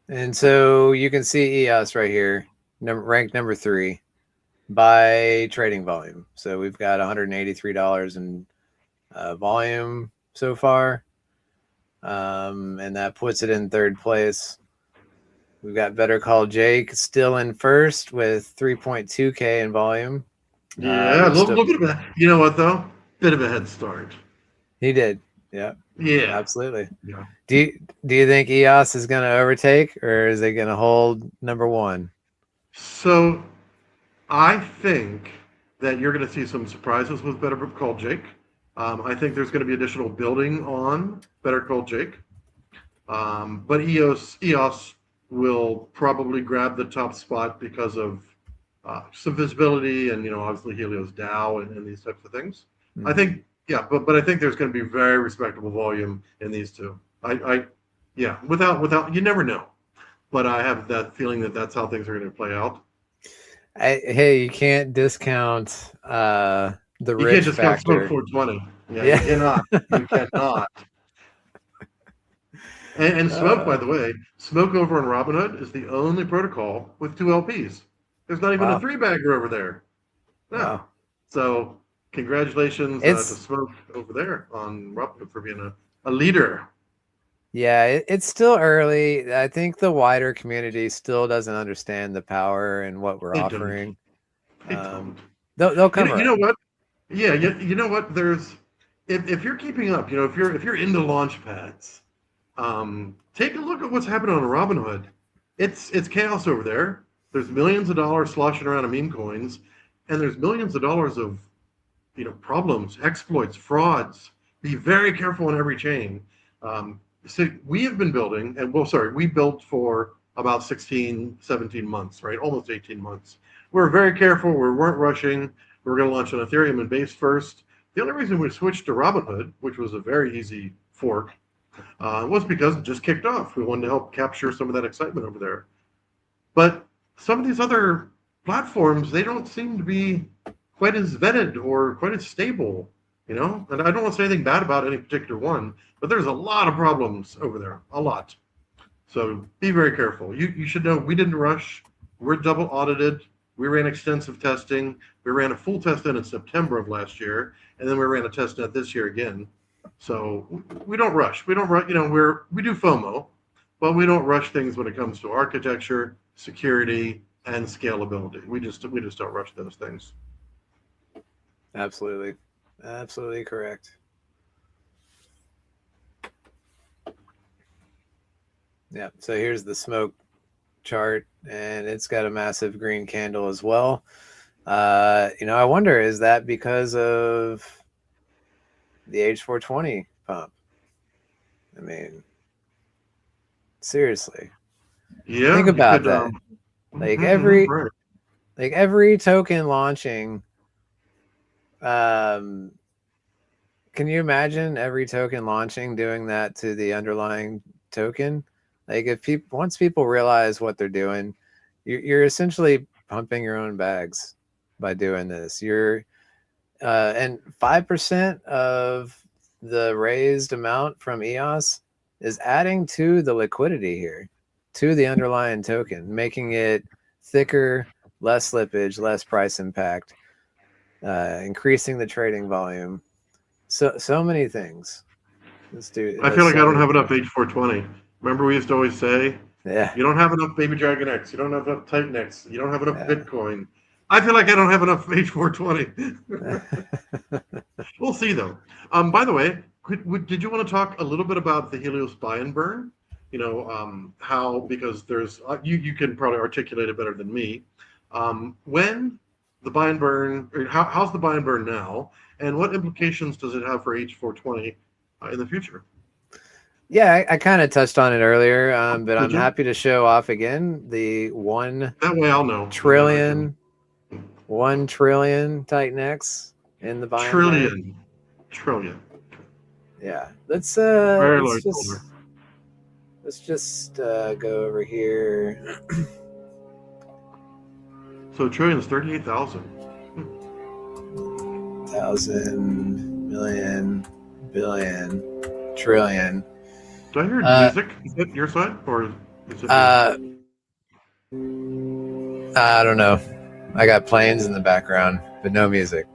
And so you can see EOS right here, ranked number 3 by trading volume. So we've got $183 in volume so far, and that puts it in 3rd place. We've got Better Call Jake still in 1st with 3.2K in volume. Yeah, look at that. You know what though? Bit of a head start. He did. Yeah. Yeah. Absolutely. Yeah. Do you think EOS is going to overtake, or is it going to hold number 1? So I think that you're going to see some surprises with Better Call Jake. I think there's going to be additional building on Better Call Jake. But EOS will probably grab the top spot because of some visibility and, obviously Helios DAO and these types of things. I think, yeah, but I think there's going to be very respectable volume in these two. Yeah, without, you never know. But I have that feeling that that's how things are going to play out. Hey, you can't discount the You rich can't discount factor. Smoke 420. Yeah, you cannot. You cannot. And Smoke, by the way, Smoke over on Robinhood is the only protocol with 2 LPs. There's not even a Wow. 3-bagger over there. No. Wow. So congratulations to Smoke over there on Robinhood for being a leader. Yeah, it's still early. I think the wider community still doesn't understand the power and what we're offering. They don't. They'll come You know around. what? Yeah, you know what? There's if you're keeping up, if you're into launch pads, take a look at what's happening on Robinhood. It's chaos over there. There's millions of dollars sloshing around in meme coins, and there's millions of dollars of problems, exploits, frauds. Be very careful on every chain. So we have been building, and we built for about 16, 17 months, right? Almost 18 months. We were very careful. We weren't rushing. We were going to launch on Ethereum and Base first. The only reason we switched to Robinhood, which was a very easy fork, was because it just kicked off. We wanted to help capture some of that excitement over there. But some of these other platforms, they don't seem to be quite as vetted or quite as stable, And I don't want to say anything bad about any particular one, but there's a lot of problems over there, a lot. So be very careful. You should know we didn't rush. We're double audited. We ran extensive testing. We ran a full test net in September of last year, and then we ran a test net this year again. So we don't rush. We don't rush. We do FOMO, but we don't rush things when it comes to architecture, security, and scalability. We just don't rush those things. Absolutely correct. Yeah. So here's the Smoke chart, and it's got a massive green candle as well. I wonder, is that because of the H420 pump? I mean, seriously. Yeah. Think about that. Like every token launching, can you imagine every token launching doing that to the underlying token? Like once people realize what they're doing, you're essentially pumping your own bags by doing this. And 5% of the raised amount from EOS is adding to the liquidity here, to the underlying token, making it thicker, less slippage, less price impact, increasing the trading volume. So many things. I feel like I don't have enough H420. Remember, we used to always say, yeah, you don't have enough Baby Dragon X, you don't have enough Titan X, you don't have enough Bitcoin. I feel like I don't have enough H420. We'll see, though. By the way, did you want to talk a little bit about the Helios buy and burn? How, because there's, you can probably articulate it better than me. When the buy and burn, or how's the buy and burn now, and what implications does it have for H420 in the future? Yeah, I kind of touched on it earlier, but I'm happy to show off again the 1 that way I'll know. trillion 1 trillion Titan X in the buy and burn. Trillion. Yeah. Let's Very let's large holder. just go over here. So trillion is 38,000. Thousand, million, billion, trillion. Do I hear music? Is that your side or is it me? I don't know. I got planes in the background, but no music.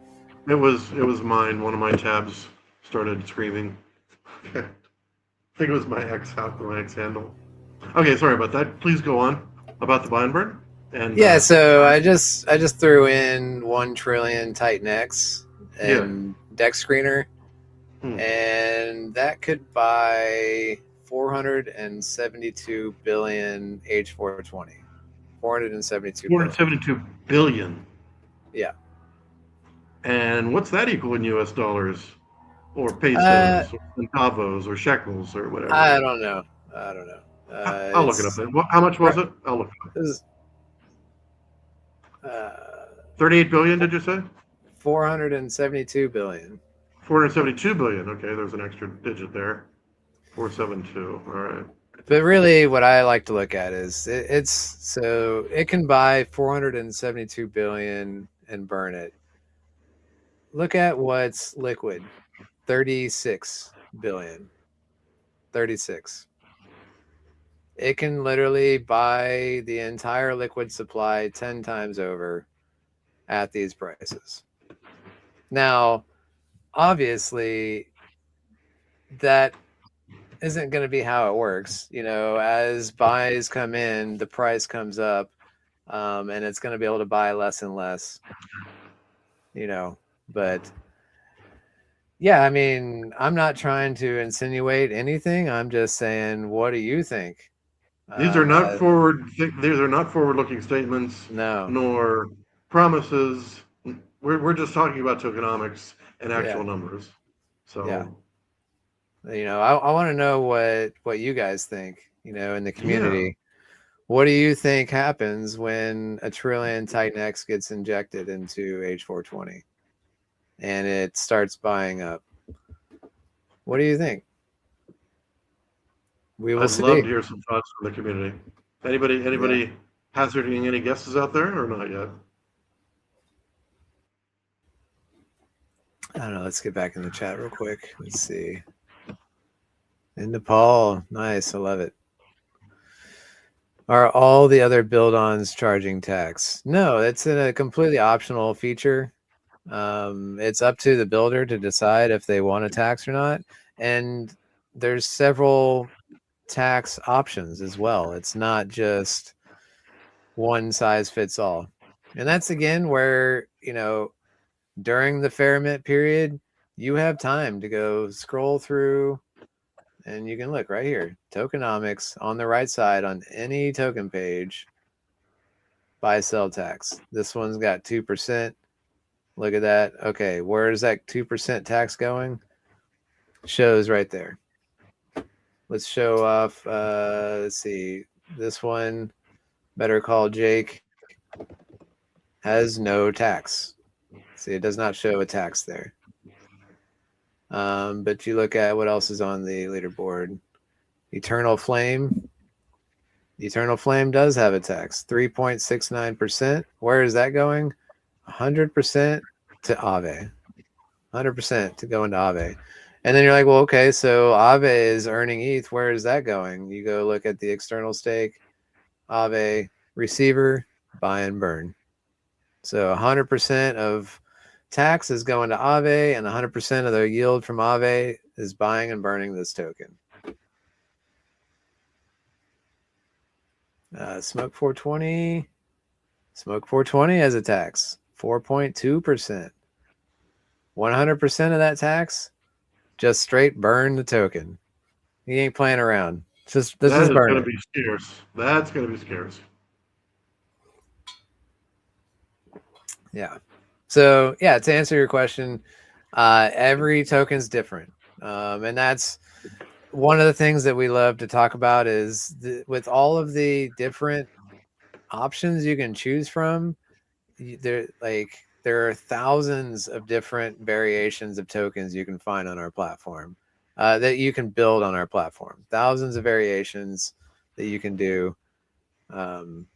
It was mine. One of my tabs started screaming. I think it was my X handle. Okay, sorry about that. Please go on about the buy and burn. And Yeah, so I just threw in 1 trillion Titan X yeah. and deck screener, and that could buy 472 billion H420. 472 billion. 472 billion. Yeah. And what's that equal in US dollars? Or Uh, pesos, or centavos, or shekels, or whatever. I don't know. I don't know. I'll look it up. How much was it? I'll look it up. It's 38 billion, did you say? 472 billion. 472 billion. Okay, there's an extra digit there. 472. All right. But really, what I like to look at is it can buy 472 billion and burn it. Look at what's liquid. 36 billion. 36. It can literally buy the entire liquid supply 10 times over at these prices. Now, obviously, that isn't going to be how it works. As buys come in, the price comes up, and it's going to be able to buy less and less. But yeah, I mean, I'm not trying to insinuate anything. I'm just saying, what do you think? These are not forward. These are not forward-looking statements, No. nor promises. We're just talking about tokenomics and actual numbers. So yeah. I want to know what you guys think. In the community. Yeah. What do you think happens when a trillion Titan X gets injected into H420 and it starts buying up? What do you think? We will I'd see. love to hear some thoughts from the community. Anybody hazarding any guesses out there or not yet? I don't know. Let's get back in the chat real quick. Let's see. In Nepal. Nice. I love it. Are all the other build-ons charging tax? No, it's a completely optional feature. It's up to the builder to decide if they want a tax or not. And there's several tax options as well. It's not just one size fits all. And that's again where, during the fair mint period, you have time to go scroll through and you can look right here. Tokenomics on the right side on any token page. Buy sell tax. This one's got 2%. Look at that. Okay, where is that 2% tax going? Shows right there. Let's show off. Let's see. This one, Better Call Jake, has no tax. See, it does not show a tax there. But you look at what else is on the leaderboard. Eternal Flame. Eternal Flame does have a tax, 3.69%. Where is that going? 100% to Aave. 100% to go into Aave. And then you're like, well, okay, so Aave is earning ETH. Where is that going? You go look at the external stake, Aave receiver, buy and burn. So 100% of tax is going to Aave, and 100% of the yield from Aave is buying and burning this token. Smoke 420. Smoke 420 has a tax, 4.2%. 100% of that tax, just straight burn the token. He ain't playing around. Just burn it. That is going to be scarce. That's going to be scarce. Yeah. So yeah, to answer your question, every token's different, and that's one of the things that we love to talk about. Is with all of the different options you can choose from, there are thousands of different variations of tokens you can find on our platform, that you can build on our platform. Thousands of variations that you can do. Um,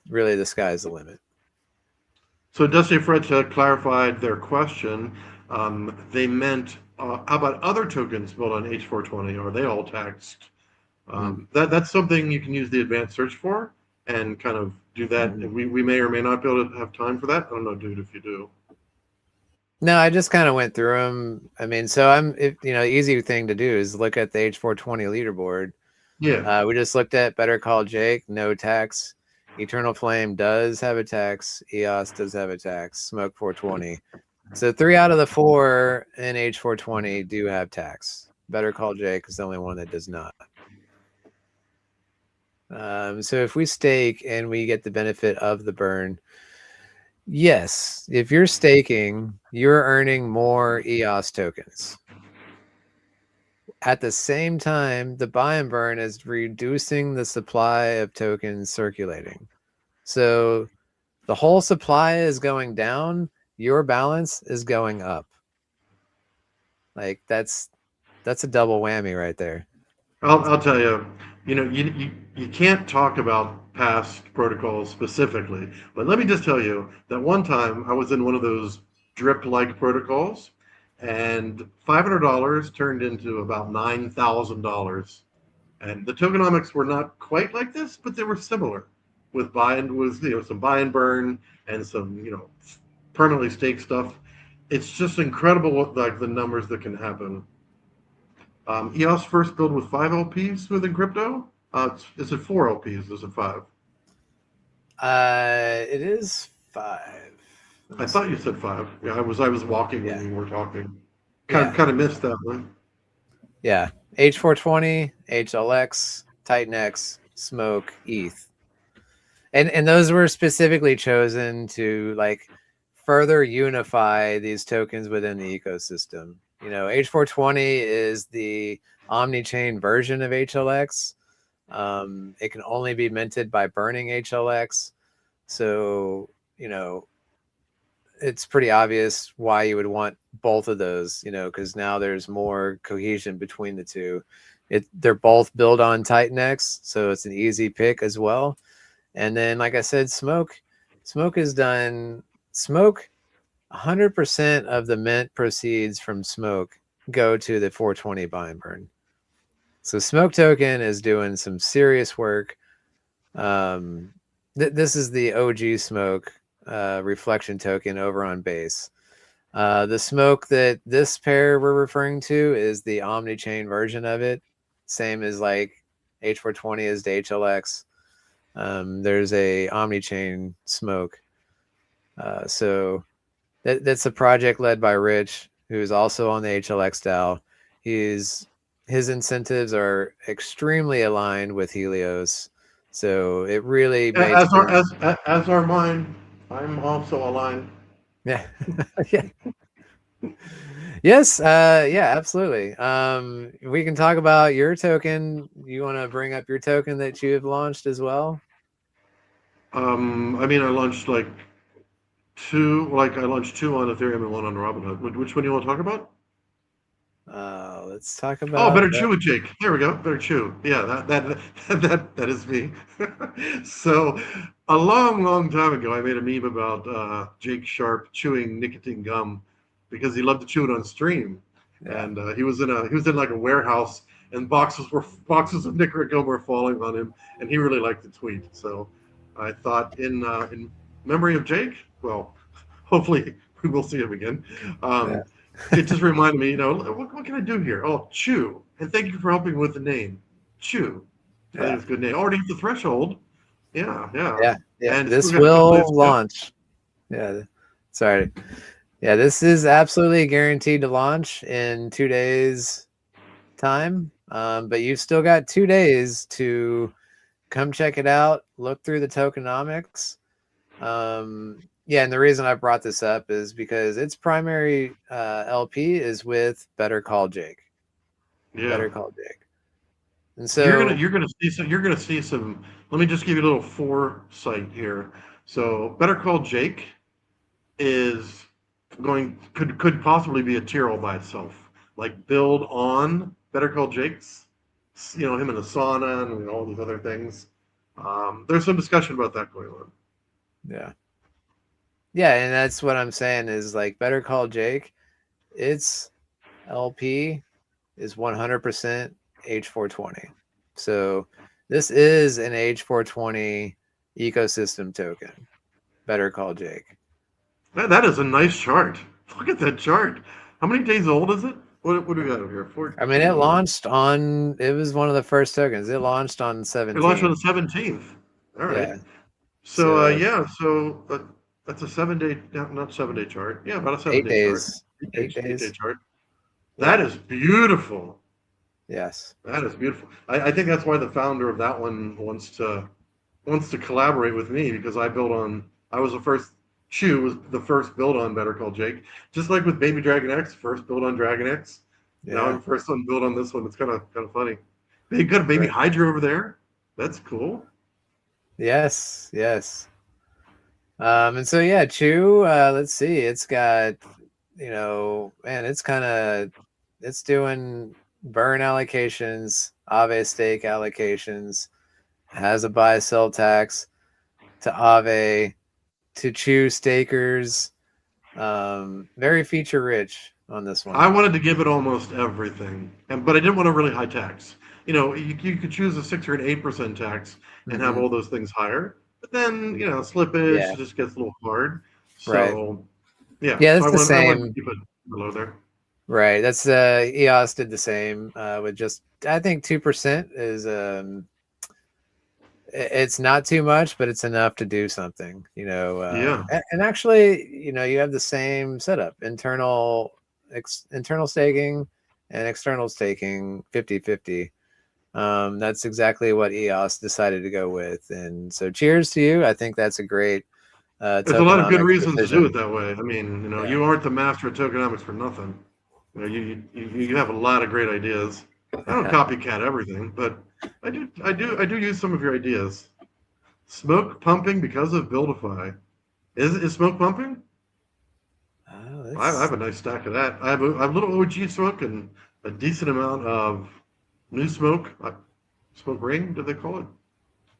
really, the sky's the limit. So Dusty and Fred clarified their question. They meant, how about other tokens built on H420? Are they all taxed? Mm. That's something you can use the advanced search for and kind of do that. Mm-hmm. We may or may not be able to have time for that. I don't know, dude, if you do. No, I just kind of went through them. I mean, so easy thing to do is look at the H420 leaderboard. Yeah. We just looked at Better Call Jake, no tax. Eternal Flame does have a tax. EOS does have a tax. Smoke 420. So 3 out of the 4 in H420 do have tax. Better Call Jake is the only one that does not. So if we stake and we get the benefit of the burn, yes, if you're staking, you're earning more EOS tokens. At the same time, the buy and burn is reducing the supply of tokens circulating. So the whole supply is going down, your balance is going up. Like that's a double whammy right there. I'll tell you, you can't talk about past protocols specifically, but let me just tell you that one time I was in one of those drip-like protocols, and $500 turned into about $9,000. And the tokenomics were not quite like this, but they were similar with some buy and burn and some, permanently staked stuff. It's just incredible what like the numbers that can happen. EOS first built with 5 LPs within crypto. Is it 4 LPs? Is it five? It is 5. Let me I thought see. you said five. Yeah, I was walking when Yeah. you were talking. Kind of Yeah. kind of missed that one. Yeah. H420, HLX, Titan X, Smoke, ETH. And those were specifically chosen to like further unify these tokens within the ecosystem. H420 is the omni-chain version of HLX. It can only be minted by burning HLX. So, it's pretty obvious why you would want both of those, because now there's more cohesion between the two. They're both built on Titan X, so it's an easy pick as well. And then, like I said, Smoke is done. Smoke, 100% of the mint proceeds from Smoke go to the 420 buy and burn. So Smoke token is doing some serious work. This is the OG Smoke reflection token over on base. The Smoke that this pair we're referring to is the omni-chain version of it, same as like H420 is to HLX. There's a omni-chain Smoke. So that's a project led by Rich, who's also on the HLX DAO. His incentives are extremely aligned with Helios. So it really made As our sense. as are mine. I'm also aligned. Yeah. Yeah. Yes, yeah, absolutely. We can talk about your token. You want to bring up your token that you have launched as well? I mean, I launched like two. Like I launched two on Ethereum and one on Robinhood. Which one do you want to talk about? Let's talk Oh, about better that. chew with Jake. There we go. Better chew. Yeah, that is me. So, a long, long time ago, I made a meme about Jake Sharp chewing nicotine gum because he loved to chew it on stream, Yeah. and he was in like a warehouse, and boxes of nicotine gum were falling on him, and he really liked the tweet. So, I thought in memory of Jake. Well, hopefully we will see him again. Yeah. It just reminded me, what can I do here? Oh, Chew. And thank you for helping with the name. Chew. I think Yeah. it's a good name. Already hit the threshold. Yeah, yeah. Yeah. Yeah. And still This got a couple days will to go. launch. Yeah. Sorry. Yeah, this is absolutely guaranteed to launch in 2 days time. But you've still got 2 days to come check it out, look through the tokenomics. Yeah, and the reason I brought this up is because its primary LP is with Better Call Jake. Yeah. Better Call Jake. And You're gonna so, you're gonna see some. Let me just give you a little foresight here. So Better Call Jake is could possibly be a tier all by itself. Like build on Better Call Jake's, him in a sauna and all these other things. There's some discussion about that going on. Yeah. Yeah, and that's what I'm saying is like Better Call Jake, its LP is 100% H420. So this is an H420 ecosystem token. Better Call Jake. That is a nice chart. Look at that chart. How many days old is it? What do we got over here? I mean, it 14. launched on, it was one of the first tokens. It launched on It launched on the 17. 17th. All right. Yeah. So So yeah, so that's a 7 day, not 7 day chart. Yeah, about a 7 8 day chart. days. 8 8 day days. chart. That Yeah. is beautiful. Yes. That is beautiful. I think that's why the founder of that one wants to collaborate with me because I was the first Chew was the first build on Better Call Jake. Just like with Baby Dragon X, first build on Dragon X. Now Yeah. I'm first on build on this one. It's kind of funny. They got a baby Right. Hydra over there. That's cool. Yes. Yes. And so yeah, Chew, let's see, it's got, man, it's doing burn allocations, Aave stake allocations, has a buy sell tax to Aave, to Chew stakers, very feature rich on this I one. wanted to give it almost everything, but I didn't want a really high tax. You could choose a 6 or an 8% tax and have Hmm. all those things higher, but then slippage Yeah, just gets a little hard. right. So yeah, Yeah, so that's the I wanted to same. keep it below there. Right. That's EOS did the same with just I think 2% is it's not too much, but it's enough to do something, Yeah, and actually, you have the same setup, internal staking and external staking 50-50. That's exactly what EOS decided to go with. And so cheers to you. I think that's a great there's a lot of good tokenomics reasons to do it decision. that way. I mean, Yeah. you aren't the master of tokenomics for nothing. You have a lot of great ideas. I don't copycat everything, but I do use some of your ideas. Smoke pumping because of BuilDeFi. Is smoke pumping? Oh, I that's have a nice stack of that. I have a little OG smoke and a decent amount of new smoke. Smoke ring, do they call it?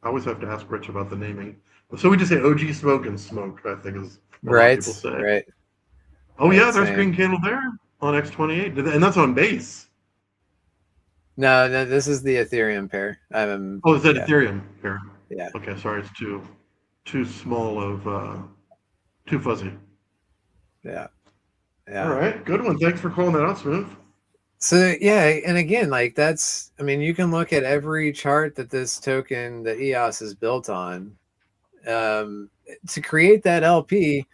I always have to ask Rich about the naming. So we just say OG smoke and smoke, I think is what a lot of right, people say. right, Oh right. yeah, there's Same. green candle there on X28. And that's on base. No, no, this is the Ethereum pair. Oh, is that Yeah, Ethereum here? yeah, Okay, sorry, it's too small of too fuzzy. yeah, All yeah. right, good one. Thanks for calling that out, Smooth. So yeah, and again, like I mean, you can look at every chart that this token that EOS is built on. To create that LP,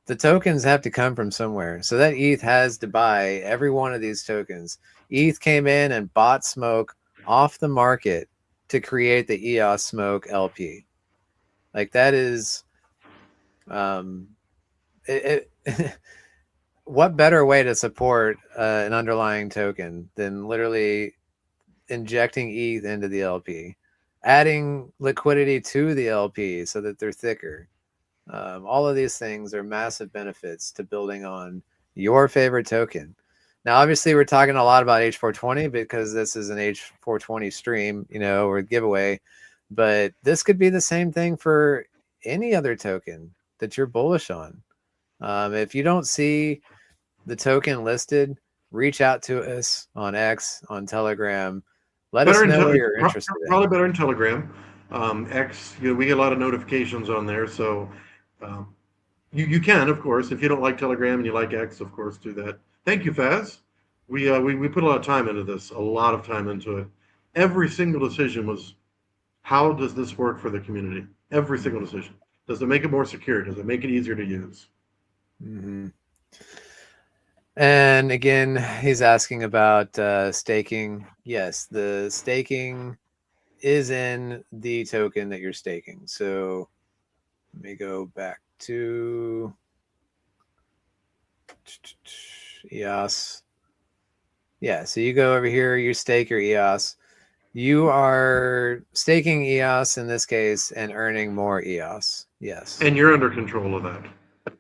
the tokens have to come from somewhere. So that ETH has to buy every one of these tokens. ETH came in and bought smoke off the market to create the EOS smoke LP. Like that is um what better way to support an underlying token than literally injecting ETH into the LP, adding liquidity to the LP so that they're thicker. All of these things are massive benefits to building on your favorite token. Now, obviously, we're talking a lot about H420 because this is an H420 stream, or giveaway, but this could be the same thing for any other token that you're bullish on. If you don't see the token listed, reach out to us on X, on Telegram. Let us Better in know what you're interested probably in. better in Telegram. X, we get a lot of notifications on there, so um, you can, of course, if you don't like Telegram and you like X, of course, do that. Thank you, Faz. We put a lot of time into this, a lot of time into it. Every single decision was, how does this work for the community? Every single Mhm. decision. Does it make it more secure? Does it make it easier to use? Mhm. And again, he's asking about staking. Yes, the staking is in the token that you're staking. So let me go back to EOS. Yeah, so you go over here, you stake your EOS. You are staking EOS in this case and earning more EOS. Yes. And you're under control of that. What do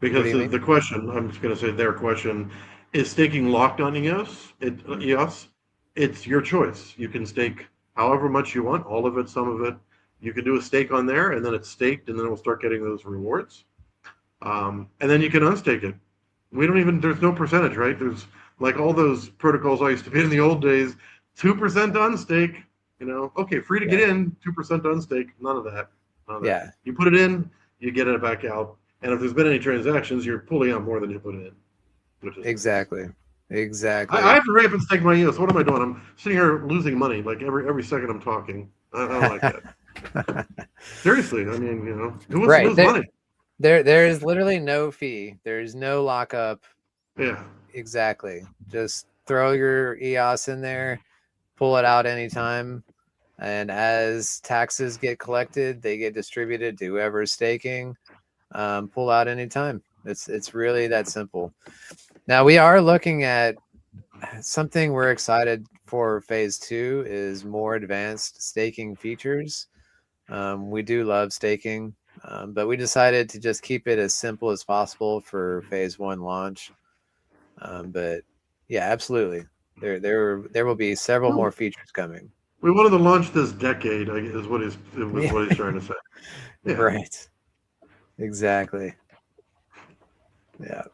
Because you mean? the question, I'm just going to say their question, is staking locked on EOS? EOS, it's your choice. You can stake however much you want, all of it, some of it. You can do a stake on there, and then it's staked, and then we'll start getting those rewards. And then you can unstake it. We don't even, there's no percentage, right? There's like all those protocols I used to be in the old days, 2% unstake, okay, free to get in, 2% unstake, none of that. None of that. Yeah. You put it in, you get it back out. And if there's been any transactions, you're pulling out more than you put in, which is Exactly. nice. I Exactly. have to hurry up and stake my EOS. What am I doing? I'm sitting here losing money like every second I'm talking. I don't like that. Seriously, I mean, who wants to Right. lose money? There is literally no fee. There's no lockup. Yeah. Exactly. Just throw your EOS in there, pull it out anytime. And as taxes get collected, they get distributed to whoever's staking. Pull out anytime. It's really that simple. Now we are looking at something we're excited for phase 2 is more advanced staking features. We do love staking, but we decided to just keep it as simple as possible for phase 1 launch. But yeah, absolutely. There will be several more features coming. We wanted to launch this decade, is what he's trying to say. Yeah. Right. Exactly. Yeah.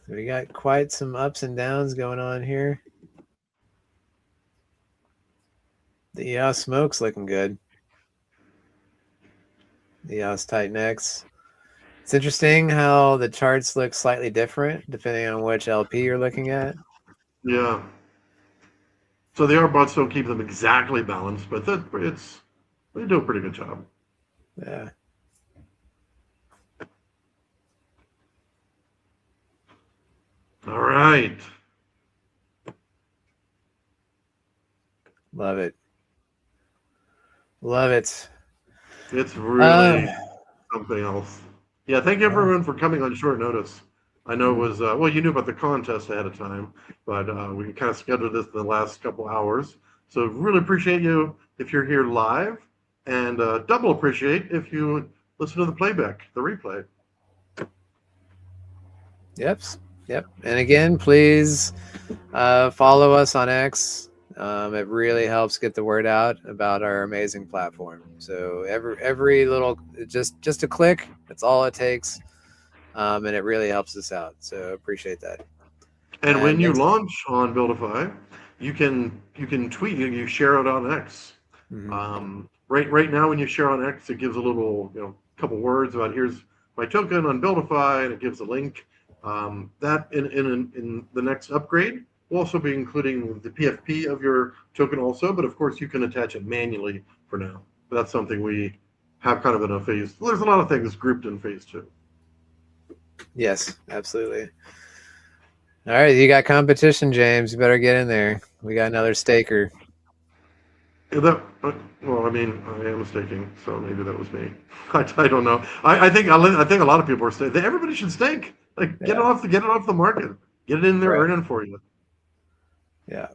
So we got quite some ups and downs going on here. The EOS smoke's looking good. The EOS Titan X. It's interesting how the charts look slightly different depending on which LP you're looking at. Yeah. So the R bots don't keep them exactly balanced, but they do a pretty good job. Yeah. All right. Love it. Love it. It's really something else. Yeah, thank you everyone for coming on short notice. I know it was, well, you knew about the contest ahead of time, but we kind of scheduled this in the last couple hours. So really appreciate you if you're here live, and double appreciate if you listen to the playback, the replay. Yep. And again, please follow us on X. It really helps get the word out about our amazing platform. So every little, just a click, that's all it takes, and it really helps us out. So appreciate that. And when you launch on BuilDeFi, you can tweet, you share it on X. Right now, when you share on X, it gives a little, couple words about here's my token on BuilDeFi, and it gives a link. That in the next upgrade, we'll also be including the PFP of your token also, but of course you can attach it manually for now. But that's something we have kind of in a phase. There's a lot of things grouped in phase 2. Yes, absolutely. All right, you got competition, James. You better get in there. We got another staker. Well, I mean, I am staking, so maybe that was me. I don't know. I think a lot of people are staking. Everybody should stake. Like get it off the market. Get it in there, earning for you. Yeah.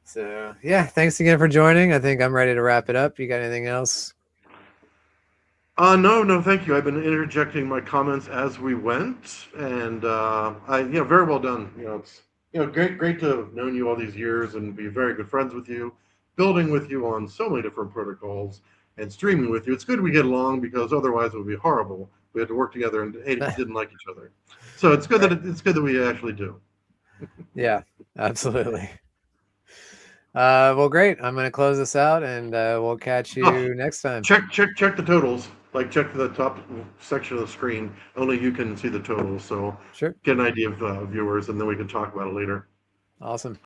So yeah, thanks again for joining. I think I'm ready to wrap it up. You got anything else? No, thank you. I've been interjecting my comments as we went, and very well done. It's great to have known you all these years and be very good friends with you, building with you on so many different protocols and streaming with you. It's good we get along because otherwise it would be horrible. We had to work together and didn't like each other. So it's good that we actually do. Yeah, absolutely. Well, great. I'm going to close this out, and we'll catch you next time. Check the totals. Like check the top section of the screen. Only you can see the totals. So sure. Get an idea of viewers, and then we can talk about it later. Awesome.